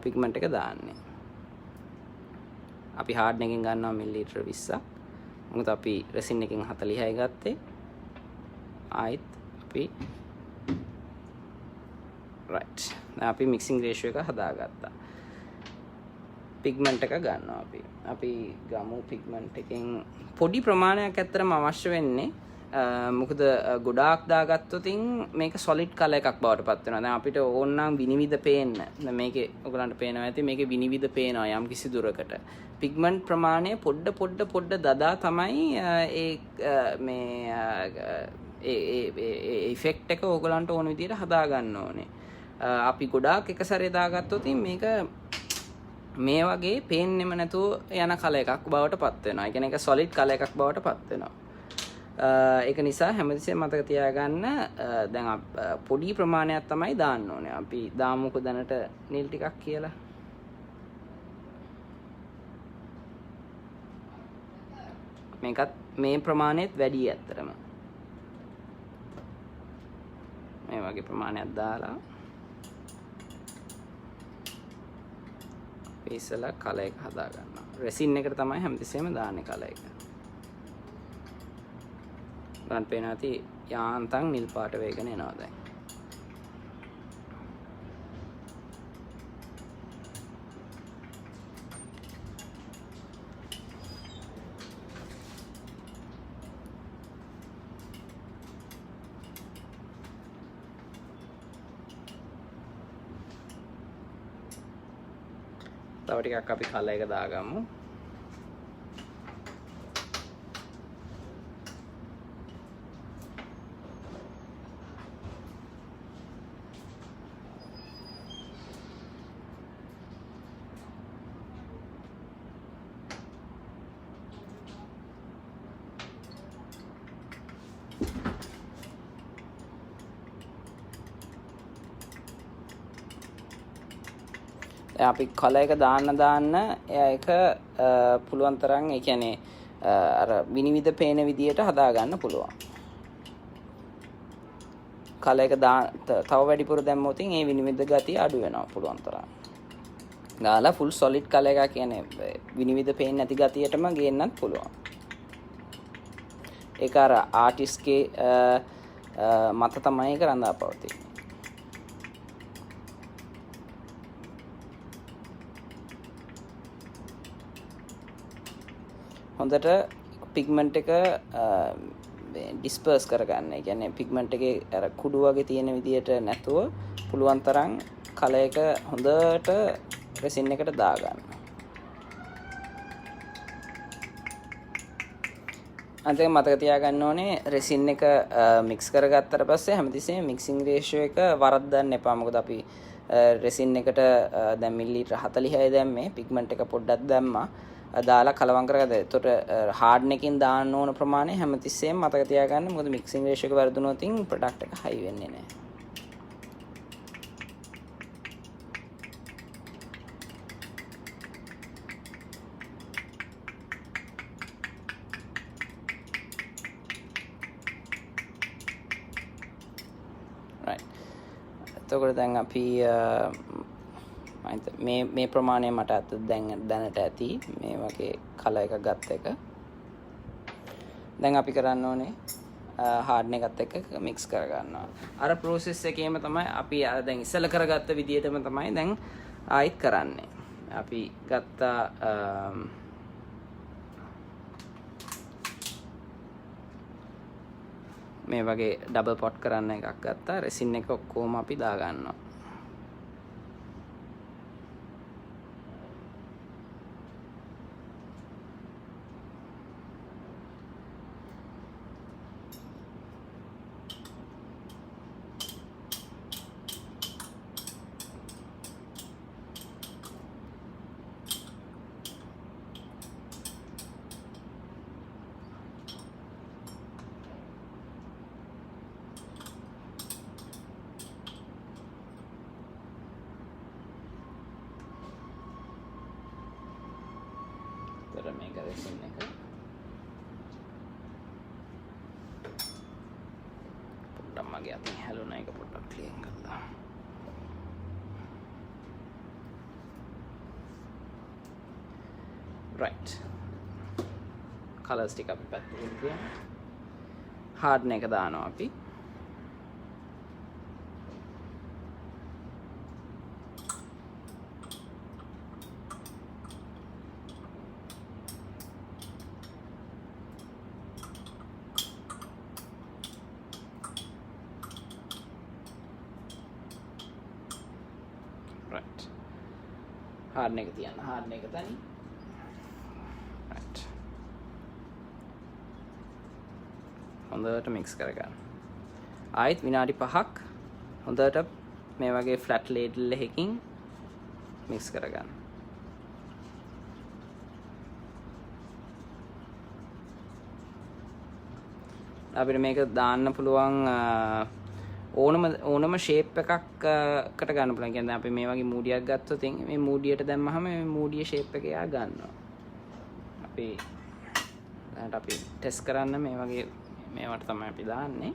පිග්මන්ට් එක දාන්නේ. අපි හાર્ඩ්නර් එකෙන් ගන්නවා මිලිලීටර 20ක්. මොකද අපි රෙසින් එකෙන් 40යි ගත්තේ. ආයිත් අපි right. දැන් අපි මික්සිං රේෂියෝ එක හදාගත්තා. පිග්මන්ට් එක ගන්නවා අපි. අපි ගමු පිග්මන්ට් එකෙන් පොඩි ප්‍රමාණයක් ඇත්තටම අවශ්‍ය වෙන්නේ. මොකද ගොඩාක් දාගත්තොත් මේක solid color එකක් බවට පත් වෙනවා. දැන් අපිට ඕන නම් විනිවිද පේන්න. දැන් මේකේ ඔයගලන්ට පේනවා ඇති මේකේ විනිවිද පේනවා යම් කිසි දුරකට. පිග්මන්ට් ප්‍රමාණය පොඩ දදා තමයි මේ ඉෆෙක්ට් එක ඕගලන්ට ඕන විදිහට හදා ගන්න ඕනේ. අපි ගොඩාක් එක සැරේ දාගත්තොත් මේක මේ වගේ පේන්නෙම නැතුව යන කලර් එකක් බවට පත් වෙනවා. ඒ කියන්නේ ඒක solid කලර් එකක් බවට පත් වෙනවා. ඒක නිසා හැමතිස්සෙම මතක තියාගන්න දැන් පොඩි ප්‍රමාණයක් තමයි දාන්න ඕනේ. අපි දාමුකෝ දැනට නිල් ටිකක් කියලා. මේකත් මේ ප්‍රමාණයත් වැඩි ඇත්තටම. මේ වගේ ප්‍රමාණයක් දාලා අපි ඉස්සලා කලර් එක හදා ගන්නවා. රෙසින් එකට තමයි හැමතිස්සෙම දාන්නේ කලර් එක. ගන්න පේනවා ඇති යාන්තම් නිල් පාට වේගන එනවා දැන්. තව ටිකක් අපි කලර් එක දාගමු. අපි කලර් එක දාන්න ඒක පුළුවන් තරම් ඒ කියන්නේ අර විනිවිද පේන විදියට හදා ගන්න පුළුවන්. කලර් එක තව වැඩිපුර දැම්මොත් ඒ විනිවිද ගතිය අඩු වෙනවා පුළුවන් තරම්. දාලා full solid කලර් එකක් කියන්නේ විනිවිද පේන්නේ නැති ගතියටම ගේන්නත් පුළුවන්. ඒක අර ආටිස්ට්ගේ මත තමයි ඒක රඳාපවතින්නේ. හොඳට පිග්මන්ට් එක ඩිස්පර්ස් කරගන්න. ඒ කියන්නේ පිග්මන්ට් එකේ අර කුඩු වගේ තියෙන විදියට නැතුව පුළුවන් තරම් කලර් එක හොඳට රෙසින් එකට දාගන්න. අන්තිම මතක තියාගන්න ඕනේ රෙසින් එක මික්ස් කරගත්තට පස්සේ හැමතිස්සෙම මික්සිං රේෂියෝ එක වරද්දන්න එපා. මොකද අපි රෙසින් එකට දැන් මිලිලීටර 40යි දැම්මේ පිග්මන්ට් එක පොඩ්ඩක් දැම්මා. දාලා කලවම් කරගත්තා. එතකොට හાર્ඩ්නර් එකකින් දාන්න ඕන ප්‍රමාණය හැමතිස්සෙම මතක තියාගන්න. මොකද මික්සිං රේෂියෝ එක වැරදුනොත් ප්‍රොඩක්ට් එක හයි වෙන්නේ නැහැ. right. එතකොට දැන් අපි මේ ප්‍රමාණය මට අත දැනට ඇති මේ වගේ කලර් එකක් ගත්ත එක. දැන් අපි කරන්න ඕනේ හાર્ඩ්නර් එකත් එක්ක මික්ස් කරගන්නවා. අර process එකේම තමයි අපි දැන් ඉස්සෙල්ලා කරගත්ත විදිහටම තමයි දැන් ආයිත් කරන්නේ. අපි ගත්තා මේ වගේ ඩබල් පොට් කරන්න එකක් ගත්තා. රෙසින් එක ඔක්කොම අපි දා ගන්නවා. හොඳට මේක resin එක පොඩ්ඩක් මගේ අතින් හැලුණා ඒක පොඩ්ඩක් ක්ලීන් කරලා right colours ටික අපි පැත්තකින් තියමු hardener එක දානවා අපි right hardener එක තියන්න hardener එක තනි right හොඳට mix කරගන්න ආයෙත් විනාඩි 5ක් හොඳට මේ වගේ flat ladle එකකින් mix කරගන්න අපිට මේක දාන්න පුළුවන් ඕනම shape එකකට ගන්න පුළුවන්. කියන්නේ අපි මේ වගේ මූඩියක් ගත්තොත් මේ මූඩියට දැම්මහම මේ මූඩිය shape එක යා ගන්නවා. අපි දැන් අපි ටෙස්ට් කරන්න මේ වගේ මේවට තමයි අපි දාන්නේ.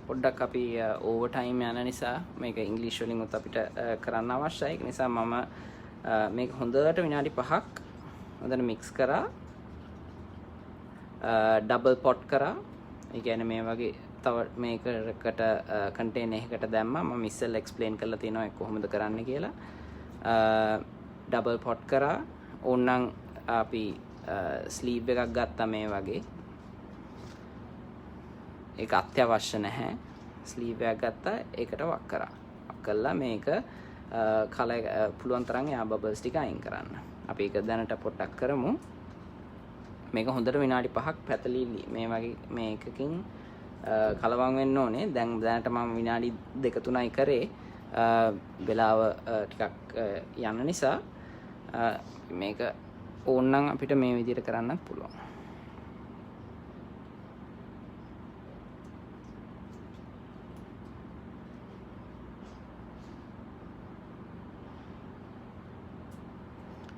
පොඩ්ඩක් අපි ඕවර් ටයිම් යන නිසා මේක ඉංග්‍රීසි වලින් උත් අපිට කරන්න අවශ්‍යයි. ඒ නිසා මම මේක හොඳට විනාඩි 5ක් හොඳට mix කරා. ඩබල් පොට් කරා. ඒ කියන්නේ මේ වගේ තව මේකකට කන්ටේනර් එකකට දැම්මා. මම ඉස්සෙල්ලා එක්ස්ප්ලেইন කරලා තියෙනවා ඒක කොහොමද කරන්න කියලා. ඩබල් පොට් කරා. ඕනනම් අපි ස්ලීව් එකක් ගත්තා මේ වගේ. ඒක අත්‍යවශ්‍ය නැහැ. ස්ලීව් එකක් ගත්තා ඒකට වක් කරා. වක් කළා මේක කලර් පුළුවන් තරම් යා බබල්ස් ටික අයින් කරන්න. අපි ඒක දැනට පොඩ්ඩක් කරමු. මේක හොඳට විනාඩි 5ක් පැතලිලි මේ වගේ මේකකින් කලවම් වෙන්න ඕනේ. දැනට මම විනාඩි 2-3යි කරේ. වෙලාව ටිකක් යන නිසා මේක ඕනනම් අපිට මේ විදිහට කරන්නත් පුළුවන්.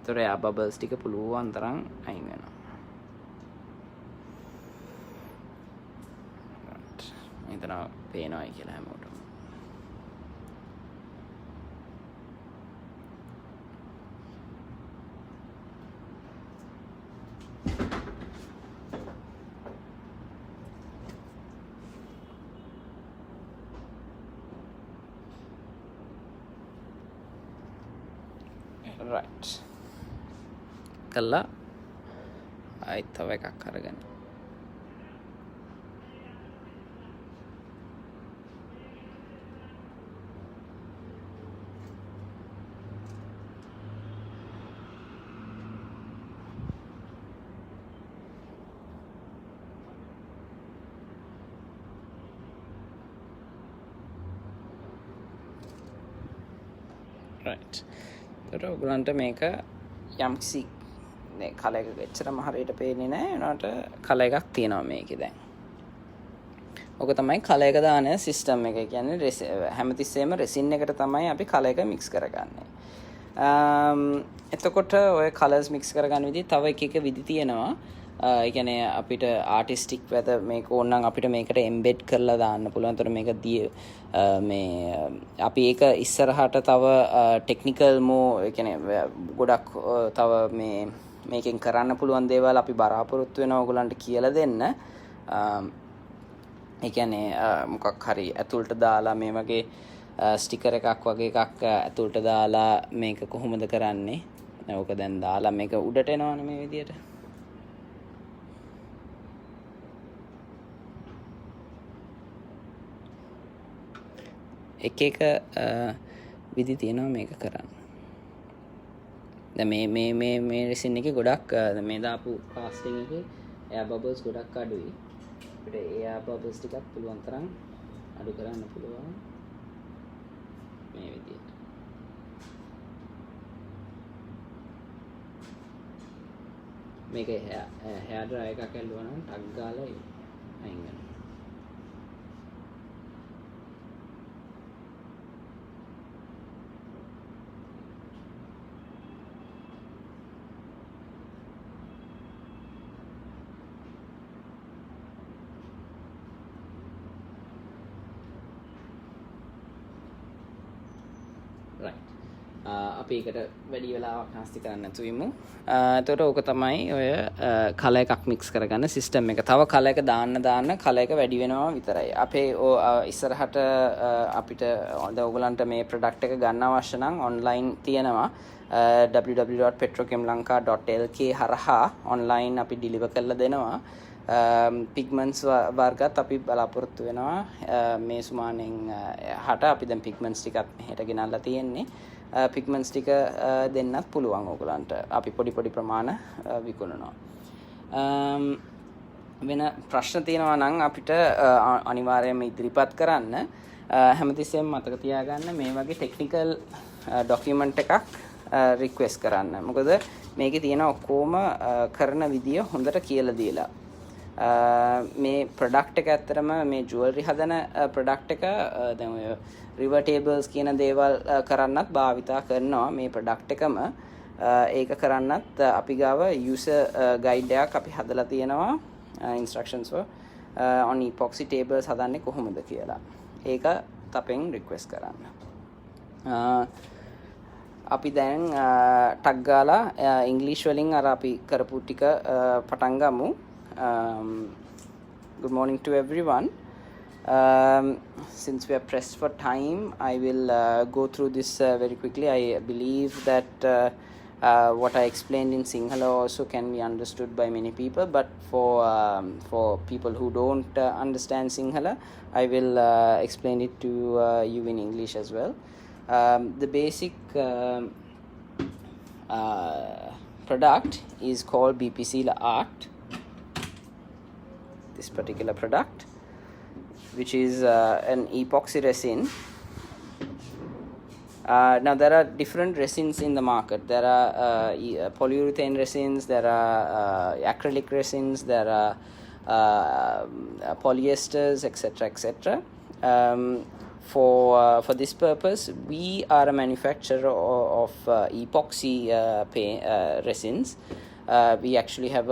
තොරේ බබල්ස් ටික පුළුවන් තරම් අයින් වෙනවා. මෙතන පේනවායි කියලා හැමෝටම. right කළා ආයෙත් තව එකක් අරගෙන right ඒතර ඔයගලන්ට මේක යම්කිසි නේ කලර් එක එච්චරම හරියට පේන්නේ නැහැ. උනාට කලර් එකක් තියෙනවා මේකේ දැන්. ඔක තමයි කලර් එක දාන සිස්ටම් එක. කියන්නේ හැමතිස්සෙම රෙසින් එකට තමයි අපි කලර් එක මික්ස් කරගන්නේ. එතකොට ඔය කලර්ස් මික්ස් කරගන්න විදිහ තව එක විදි තියෙනවා. ඒ කියන්නේ අපිට ආටිස්ටික් වෙත මේක ඕනනම් අපිට මේකට එම්බෙඩ් කරලා දාන්න පුළුවන්. ඒතර මේක මේ අපි ඒක ඉස්සරහට තව ටෙක්නිකල් ඒ කියන්නේ ගොඩක් තව මේකෙන් කරන්න පුළුවන් දේවල් අපි බලාපොරොත්තු වෙනවා ඔයගලන්ට කියලා දෙන්න. ඒ කියන්නේ මොකක් හරි ඇතුළට දාලා මේ වගේ ස්ටිකර් එකක් වගේ එකක් ඇතුළට දාලා මේක කොහොමද කරන්නේ? ඕක දැන් දාලා මේක උඩට එනවනේ මේ විදියට. එක විදි තියෙනවා මේක කරන්න. දැන් මේ රෙසින් එකේ ගොඩක් මේ දාපු කාස්ටිං එකේ එයා බබල්ස් ගොඩක් අඩුයි. අපිට එයා බබල්ස් ටිකක් පුළුවන් තරම් අඩු කරන්න පුළුවන් මේ විදියට. මේක heir dryer එකක් ඇල්ලුවා නම් ටක් ගාලා අයින් වෙනවා. අපි එකට වැඩි වෙලාවක් නාස්ති කරන්න නැතුව ඉමු. එතකොට ඕක තමයි ඔය කලර් එකක් මික්ස් කරගන්න සිස්ටම් එක. තව කලර් එක දාන්න කලර් එක වැඩි වෙනවා විතරයි. අපේ ඉස්සරහට අපිට ඔයගලන්ට මේ ප්‍රොඩක්ට් එක ගන්න අවශ්‍ය නම් ඔන්ලයින් තියෙනවා. www.petrokemlanka.lk හරහා ඔන්ලයින් අපි ඩිලිවර් කරලා දෙනවා. පිග්මන්ට්ස් වර්ගත් අපි බලාපොරොත්තු වෙනවා මේ සුමානෙන් හට අපි දැන් පිග්මන්ට්ස් ටිකත් මෙහෙට ගෙනල්ලා තියෙන්නේ. පිග්මන්ට්ස් ටික දෙන්නත් පුළුවන් ඕගලන්ට. අපි පොඩි ප්‍රමාණ විකුණනවා. වෙන ප්‍රශ්න තියෙනවා නම් අපිට අනිවාර්යයෙන්ම ඉදිරිපත් කරන්න. හැමතිස්සෙම මතක තියාගන්න මේ වගේ ටෙක්නිකල් ඩොකියුමන්ට් එකක් රික්වෙස්ට් කරන්න. මොකද මේකේ තියෙන ඔක්කොම කරන විදිය හොඳට කියලා දීලා. මේ ප්‍රොඩක්ට් එක ඇත්තටම මේ ජුවලරි හදන ප්‍රොඩක්ට් එක දැන් ඔය රිවර්ටේබල්ස් කියන දේවල් කරන්නත් භාවිතා කරනවා මේ ප්‍රොඩක්ට් එකම. ඒක කරන්නත් අපි ගාව යූසර් ගයිඩ් එකක් අපි හදලා තියෙනවා instructions on epoxy tables හදන්නේ කොහොමද කියලා. ඒක තපෙන් රික්වෙස්ට් කරන්න. අපි දැන් ටග් ගාලා ඉංග්‍රීසි වලින් අර අපි කරපු ටික පටන් ගමු. Good morning to everyone. Since we are pressed for time, I will go through this very quickly. I believe that what I explained in Sinhala also can be understood by many people, but for people who don't understand Sinhala, I will explain it to you in English as well. The basic product is called BP Sealer Art. This particular product, which is an epoxy resin. Now there are different resins in the market. There are polyurethane resins, there are acrylic resins, there are polyesters, etc. For this purpose, we are a manufacturer of epoxy resins. We actually have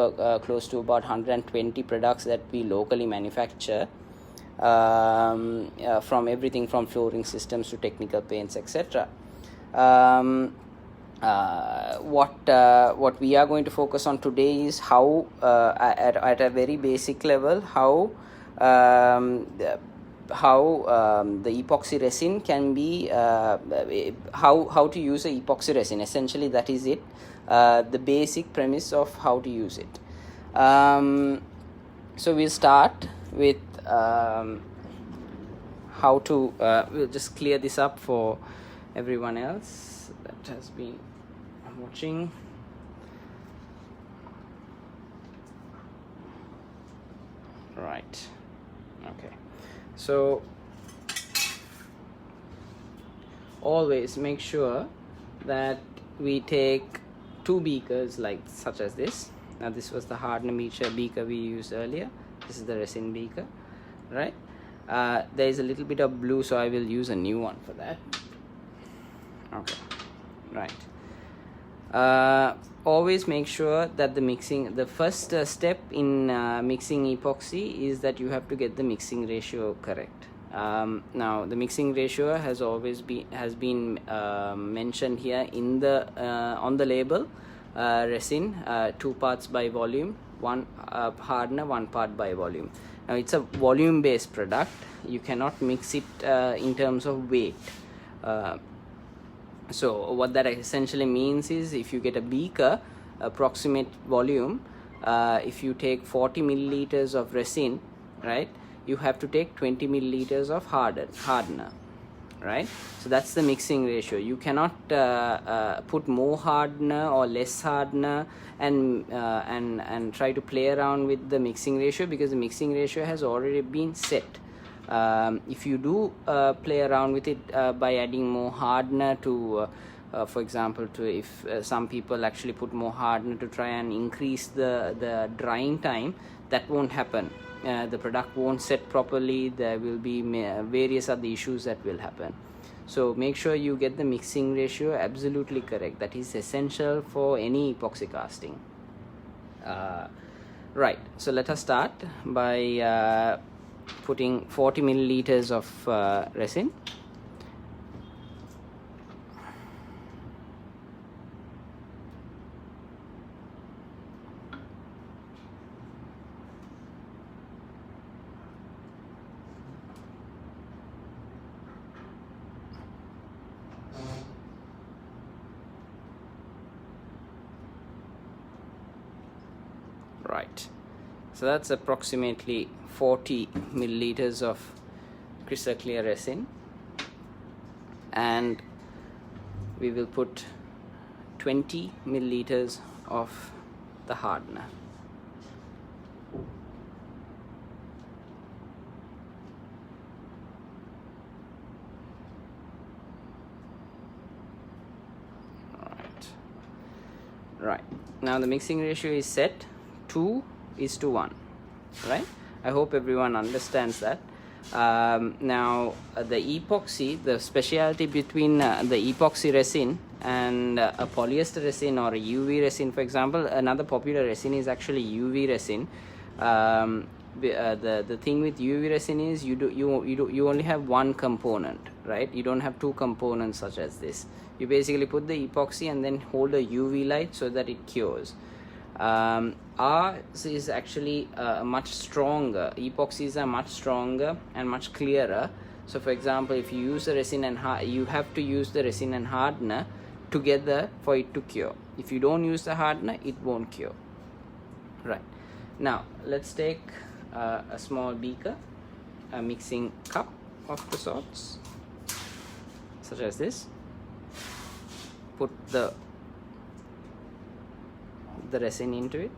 close to about 120 products that we locally manufacture, from everything from flooring systems to technical paints, etc. What we are going to focus on today is how, at a very basic level, the epoxy resin can be how to use a epoxy resin. Essentially, that is it. The basic premise of how to use it. So we'll start with how to we'll just clear this up for everyone else that has been watching. Right. Okay. So always make sure that we take 2 beakers like such as this. Now this was the hardener beaker we used earlier. This is the resin beaker, right? There is a little bit of blue, so I will use a new one for that. Okay, right. Always make sure that the first step in mixing epoxy is that you have to get the mixing ratio correct. Now the mixing ratio has been mentioned here in the on the label. Resin 2 parts by volume, 1 hardener 1 part by volume. Now it's a volume based product. You cannot mix it in terms of weight. So what that essentially means is, if you get a beaker approximate volume, if you take 40 milliliters of resin, right, you have to take 20 milliliters of hardener, right? So that's the mixing ratio. You cannot put more hardener or less hardener and try to play around with the mixing ratio, because the mixing ratio has already been set. If you do play around with it by adding more hardener to for example, if some people actually put more hardener to try and increase the drying time, that won't happen. The product won't set properly. There will be various other issues that will happen. So make sure you get the mixing ratio absolutely correct. That is essential for any epoxy casting. Right, so let us start by putting 40 milliliters of resin. Right, so that's approximately 40 milliliters of crystal clear resin, and we will put 20 milliliters of the hardener. Right, now the mixing ratio is set 2:1, right? I hope everyone understands that. Now the epoxy, the specialty between the epoxy resin and a polyester resin or a UV resin, for example, another popular resin is actually UV resin. The thing with UV resin is you only have one component, right? You don't have two components such as this. You basically put the epoxy and then hold a UV light so that it cures. Ours is actually much stronger. Epoxies are much stronger and much clearer. So for example, if you use the resin and you have to use the resin and hardener together for it to cure. If you don't use the hardener, it won't cure. Right, now let's take a small beaker, a mixing cup of the sorts, such as this. Put the resin into it.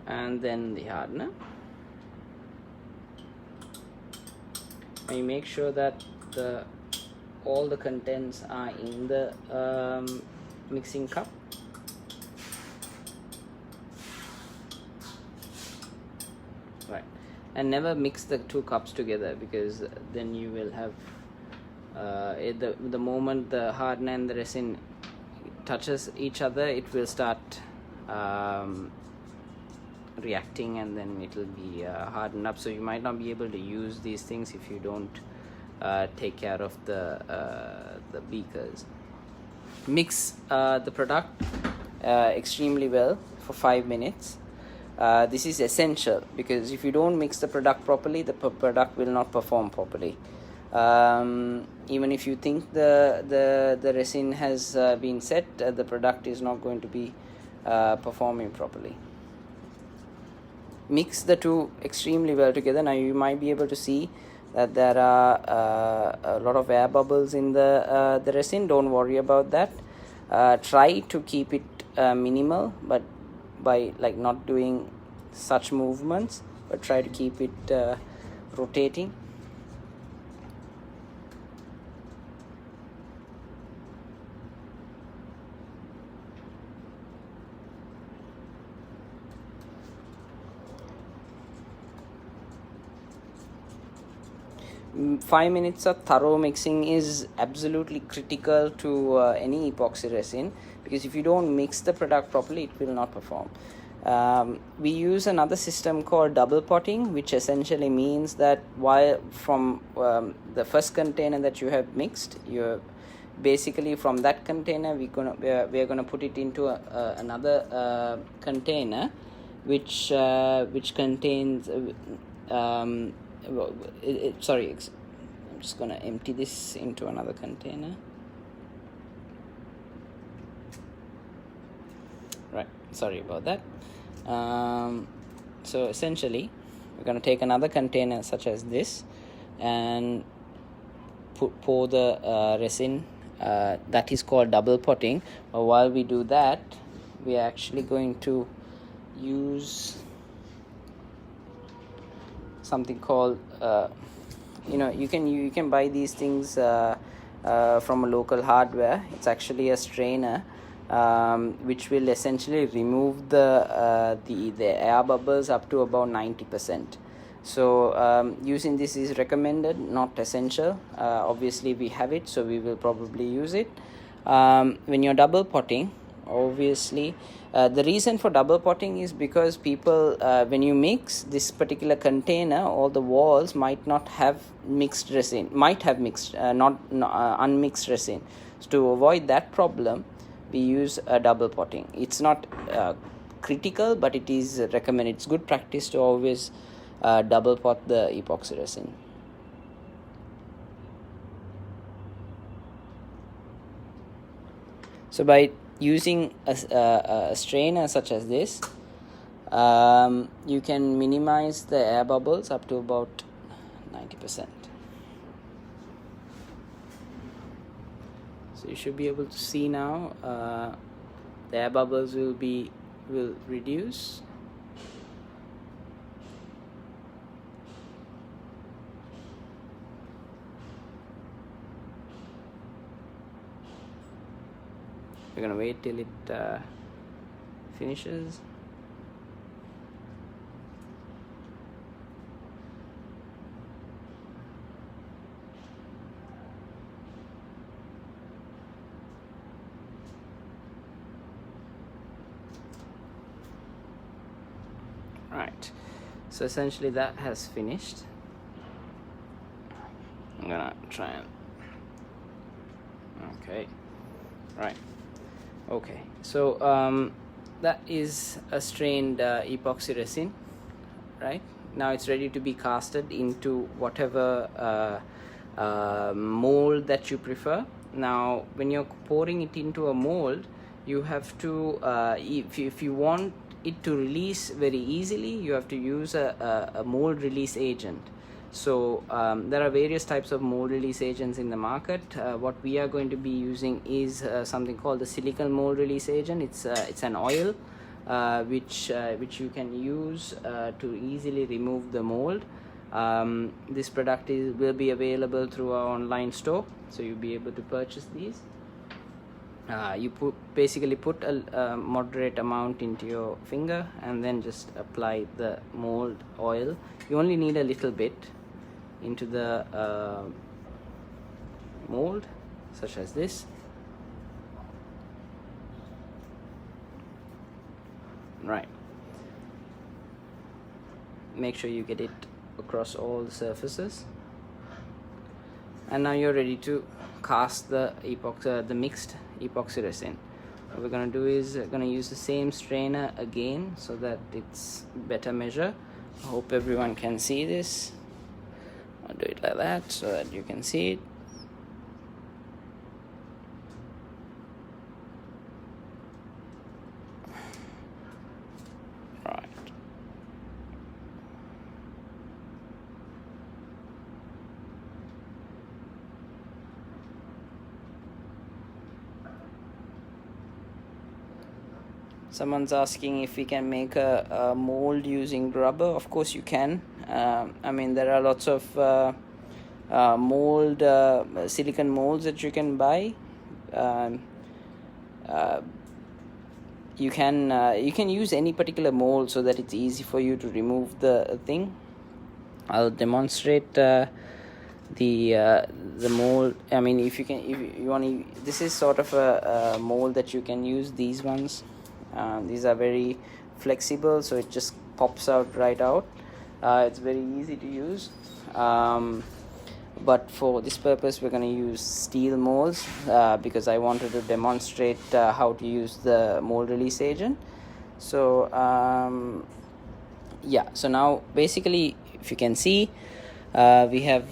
And then the hardener. And you make sure that all the contents are in the mixing cup. Right, and never mix the two cups together, because then you will have the moment the hardener and the resin touches each other, it will start reacting, and then it will be hardened up. So you might not be able to use these things if you don't take care of the beakers. Mix the product extremely well for 5 minutes. This is essential, because if you don't mix the product properly, the product will not perform properly. Even if you think the resin has been set, the product is not going to be performing properly. Mix the two extremely well together. Now you might be able to see that there are a lot of air bubbles in the resin. Don't worry about that. Try to keep it minimal, but by not doing such movements, but try to keep it rotating. Five minutes of thorough mixing is absolutely critical to any epoxy resin, because if you don't mix the product properly, it will not perform. We use another system called double potting, which essentially means that while from the first container that you have mixed, you're basically from that container we're gonna put it into another container which contains sorry, I'm just gonna empty this into another container. Right, sorry about that. So essentially we're gonna take another container such as this and pour the resin. That is called double potting. But while we do that, we are actually going to use something called you can buy these things from a local hardware. It's actually a strainer which will essentially remove the air bubbles up to about 90%. So using this is recommended, not essential. Obviously we have it, so we will probably use it. When you're double potting, obviously. The reason for double potting is because people, when you mix this particular container, all the walls might not have mixed resin, might have mixed, not unmixed resin. So to avoid that problem, we use a double potting. It's not critical, but it is recommended. It's good practice to always double pot the epoxy resin. So by using a strainer such as this, you can minimize the air bubbles up to about 90%. So you should be able to see now the air bubbles will reduce. We're gonna wait till it finishes. Right, so essentially that has finished. I'm gonna try and okay, right. Okay, so that is a strained epoxy resin. Right now it's ready to be casted into whatever mold that you prefer. Now when you're pouring it into a mold, you have to if you want it to release very easily, you have to use a mold release agent. So there are various types of mold release agents in the market. What we are going to be using is something called the silicone mold release agent. It's an oil which you can use to easily remove the mold. This product will be available through our online store, so you'll be able to purchase these. You basically put a moderate amount into your finger and then just apply the mold oil. You only need a little bit into the mold, such as this. Right, make sure you get it across all the surfaces, and now you're ready to cast the mixed epoxy resin. What we're going to do is going to use the same strainer again so that it's better measure. I hope everyone can see this. I'll do it like that so that you can see it. Right. Someone's asking if we can make a mold using rubber. Of course you can. I mean, there are lots of silicone molds that you can buy. You can use any particular mold so that it's easy for you to remove the thing. I'll demonstrate the mold. I mean, if you want to, this is sort of a mold that you can use. These ones, these are very flexible, so it just pops out right out. It's very easy to use, but for this purpose we're going to use steel molds because I wanted to demonstrate how to use the mold release agent. So yeah, so now basically, if you can see, we have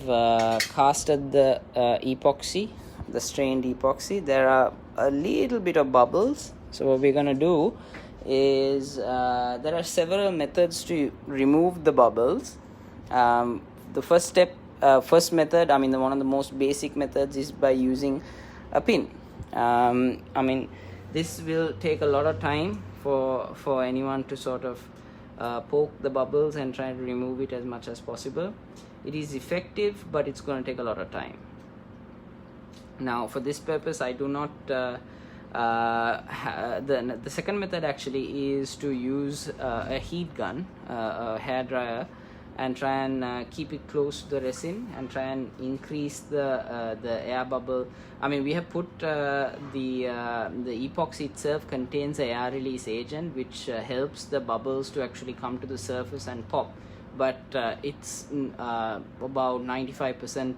casted the epoxy, the strained epoxy. There are a little bit of bubbles, so what we're going to do is there are several methods to remove the bubbles. The first method, I mean one of the most basic methods, is by using a pin. I mean, this will take a lot of time for anyone to sort of poke the bubbles and try to remove it as much as possible. It is effective, but it's going to take a lot of time. Now for this purpose I do not the second method actually is to use a heat gun, a hair dryer, and try and keep it close to the resin and try and increase the air bubble. I mean, we have put the epoxy itself contains a air release agent which helps the bubbles to actually come to the surface and pop, but it's about 95%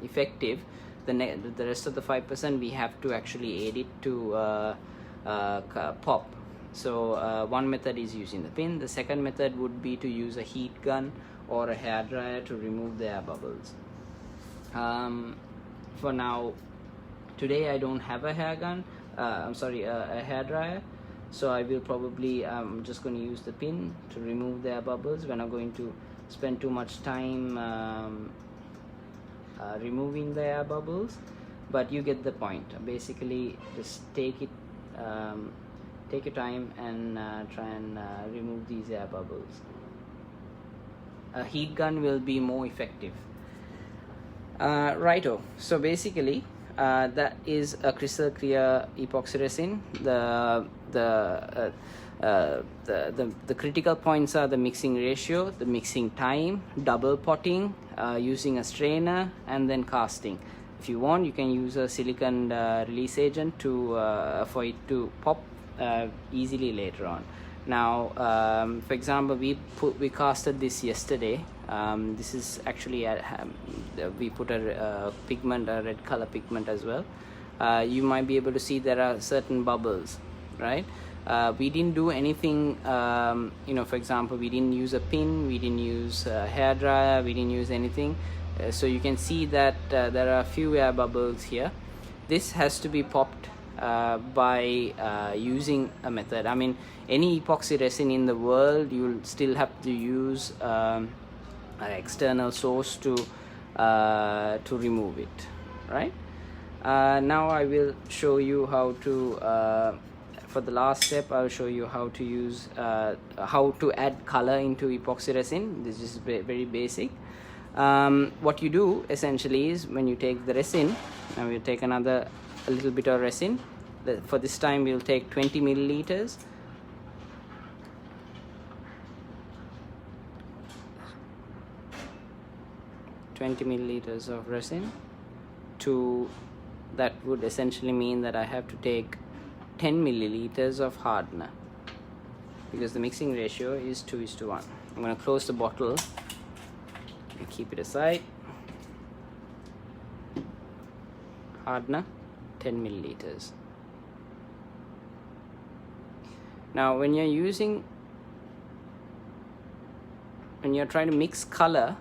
effective. The rest of the 5% we have to actually aid it to pop. So one method is using the pin. The second method would be to use a heat gun or a hairdryer to remove the air bubbles. For now, today I don't have a hair gun. A hairdryer. So I will probably I'm just going to use the pin to remove the air bubbles. We're not going to spend too much time removing the air bubbles, but you get the point. Basically, just take your time and try and remove these air bubbles. A heat gun will be more effective. Righto. So basically, that is a crystal clear epoxy resin. The critical points are the mixing ratio, the mixing time, double potting, using a strainer, and then casting. If you want, you can use a silicone release agent to for it to pop easily later on. Now, for example, we casted this yesterday. This is actually we put a pigment, a red color pigment as well. You might be able to see there are certain bubbles, right? We didn't do anything, for example, we didn't use a pin, we didn't use a hairdryer, we didn't use anything. So you can see that there are a few air bubbles here. This has to be popped by using a method. I mean, any epoxy resin in the world, you'll still have to use an external source to remove it, right? Now I will show you how to for the last step, I'll show you how to use how to add color into epoxy resin. This is very basic. What you do essentially is, when you take the resin, and we'll take a little bit of resin. For this time we'll take 20 milliliters. Of resin. That would essentially mean that I have to take 10 milliliters of hardener, because the mixing ratio is 2:1. I'm going to close the bottle and keep it aside. Hardener, 10 milliliters. Now when you're trying to mix color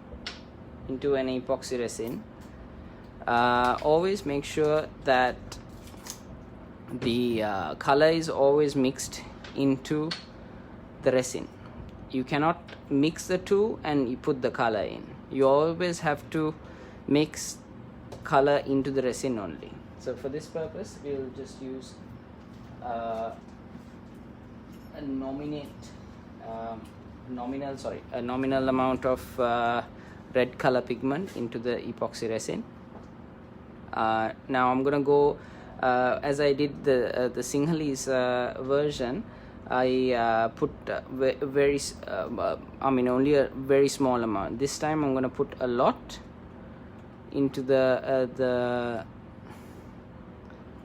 into an epoxy resin, always make sure that the color is always mixed into the resin. You cannot mix the two and you put the color in. You always have to mix color into the resin only. So for this purpose, we'll just use a nominal amount of red color pigment into the epoxy resin. Now I'm gonna go as I did the Sinhalese version. I put only a very small amount. This time I'm gonna put a lot into the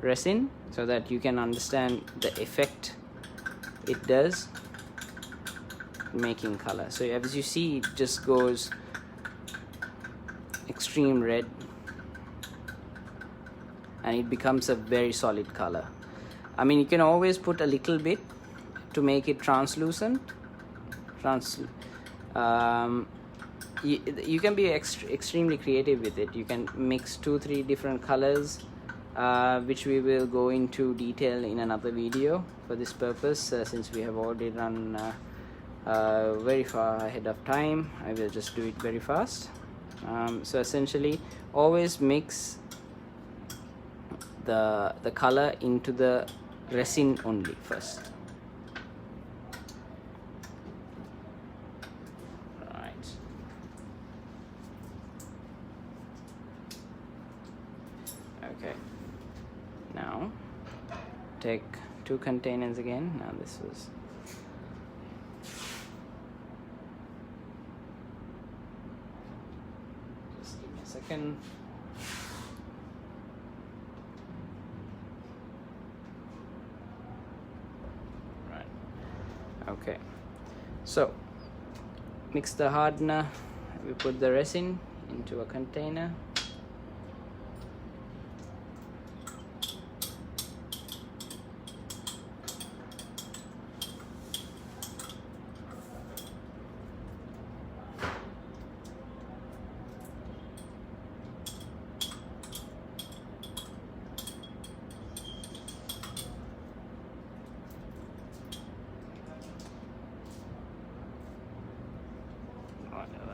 resin, so that you can understand the effect it does making color. So as you see, it just goes extreme red and it becomes a very solid color. I mean, you can always put a little bit to make it translucent. You can be extremely creative with it. You can mix 2-3 different colors, which we will go into detail in another video. For this purpose, since we have already run very far ahead of time, I will just do it very fast. So essentially, always mix the color into the resin only first. Right. Okay. Now take 2 containers again. Now this was second. Right. Okay. So mix the hardener. We put the resin into a container.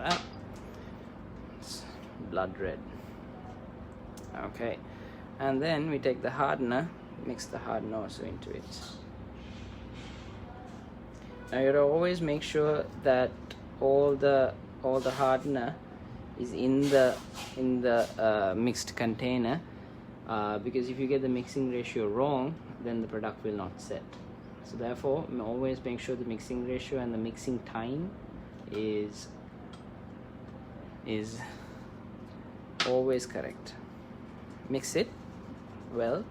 That. It's blood red. Okay, and then we take the hardener, mix the hardener also into it. Now you have to always make sure that all the hardener is in the mixed container, because if you get the mixing ratio wrong, then the product will not set. So therefore, always make sure the mixing ratio and the mixing time is always correct. Mix it well.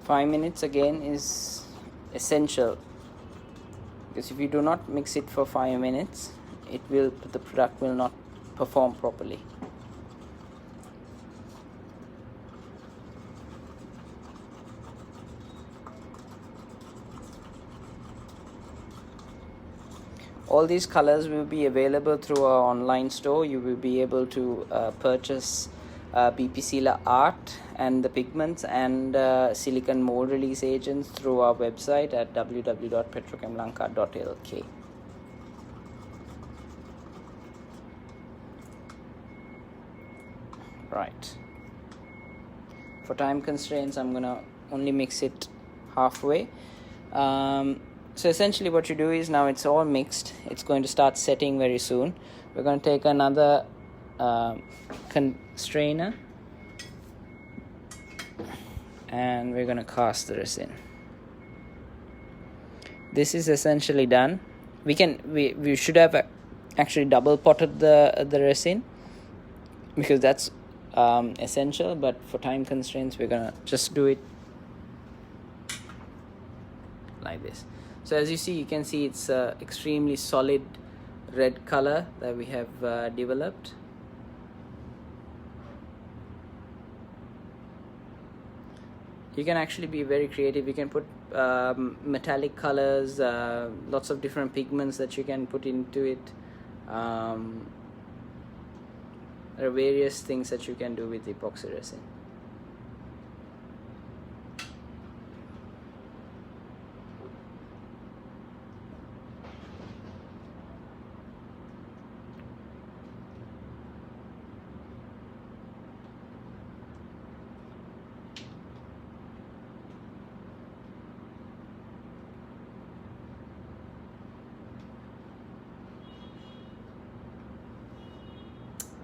Five minutes again is essential, because if you do not mix it for 5 minutes, the product will not perform properly. All these colors will be available through our online store. You will be able to purchase BP Sealer art and the pigments and silicone mold release agents through our website at www.petrokemlanka.lk. Right. For time constraints, I'm gonna only mix it halfway. So essentially what you do is, now it's all mixed, it's going to start setting very soon. We're going to take another strainer and we're going to cast the resin. This is essentially done. We should have actually double potted the resin, because that's essential, but for time constraints we're gonna just do it like this. So as you see, you can see it's extremely solid red color that we have developed. You can actually be very creative. You can put metallic colors, lots of different pigments that you can put into it. There are various things that you can do with epoxy resin.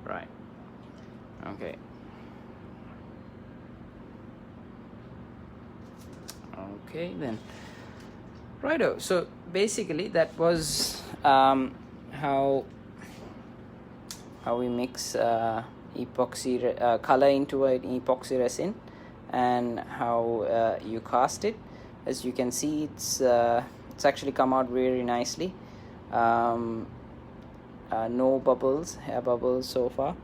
Right. Okay. Okay then. Righto. So basically that was how we mix epoxy color into an epoxy resin, and how you cast it. As you can see, it's actually come out very nicely. No bubbles, hair bubbles so far.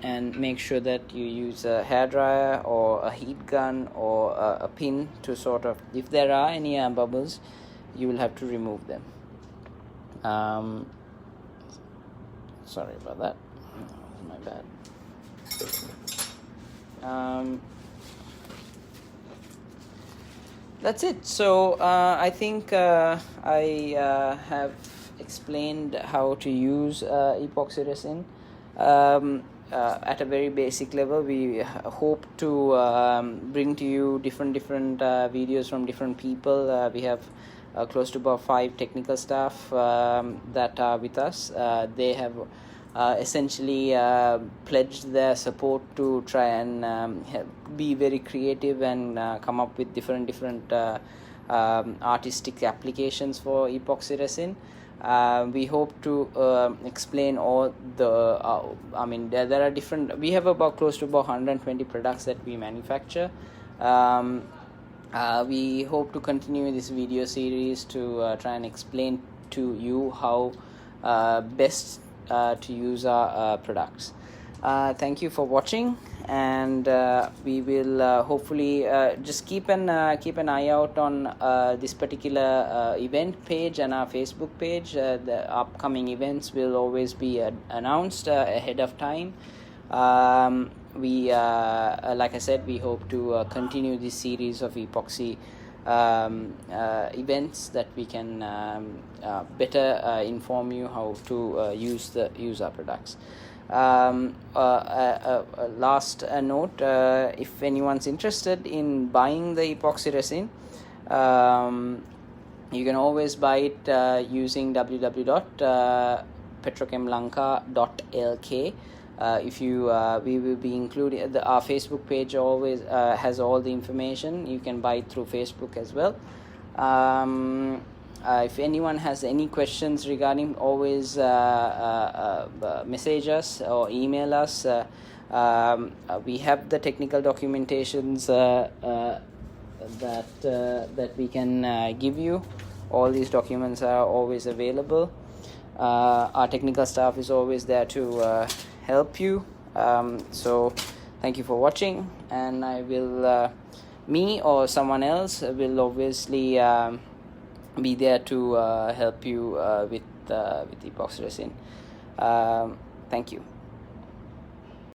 And make sure that you use a hairdryer or a heat gun or a pin to sort of, if there are any bubbles, you will have to remove them. Sorry about that, my bad. That's it. So I think I have explained how to use epoxy resin at a very basic level. We hope to bring to you different videos from different people. We have close to about 5 technical staff that are with us. They have essentially pledged their support to try and be very creative and come up with different artistic applications for epoxy resin. We hope to explain all the there are different, we have about close to about 120 products that we manufacture. We hope to continue this video series to try and explain to you how best to use our products. Thank you for watching, and we will hopefully just keep an eye out on this particular event page and our Facebook page. The upcoming events will always be announced ahead of time. We like I said, we hope to continue this series of epoxy events that we can better inform you how to use our products. Last note, if anyone's interested in buying the epoxy resin, you can always buy it using www.petrokemlanka.lk. If you we will be including our Facebook page always has all the information. You can buy it through Facebook as well. If anyone has any questions regarding, always message us or email us. We have the technical documentations that we can give you. All these documents are always available. Our technical staff is always there to help you. So thank you for watching, and I will me or someone else will obviously be there to help you with epoxy resin. Thank you.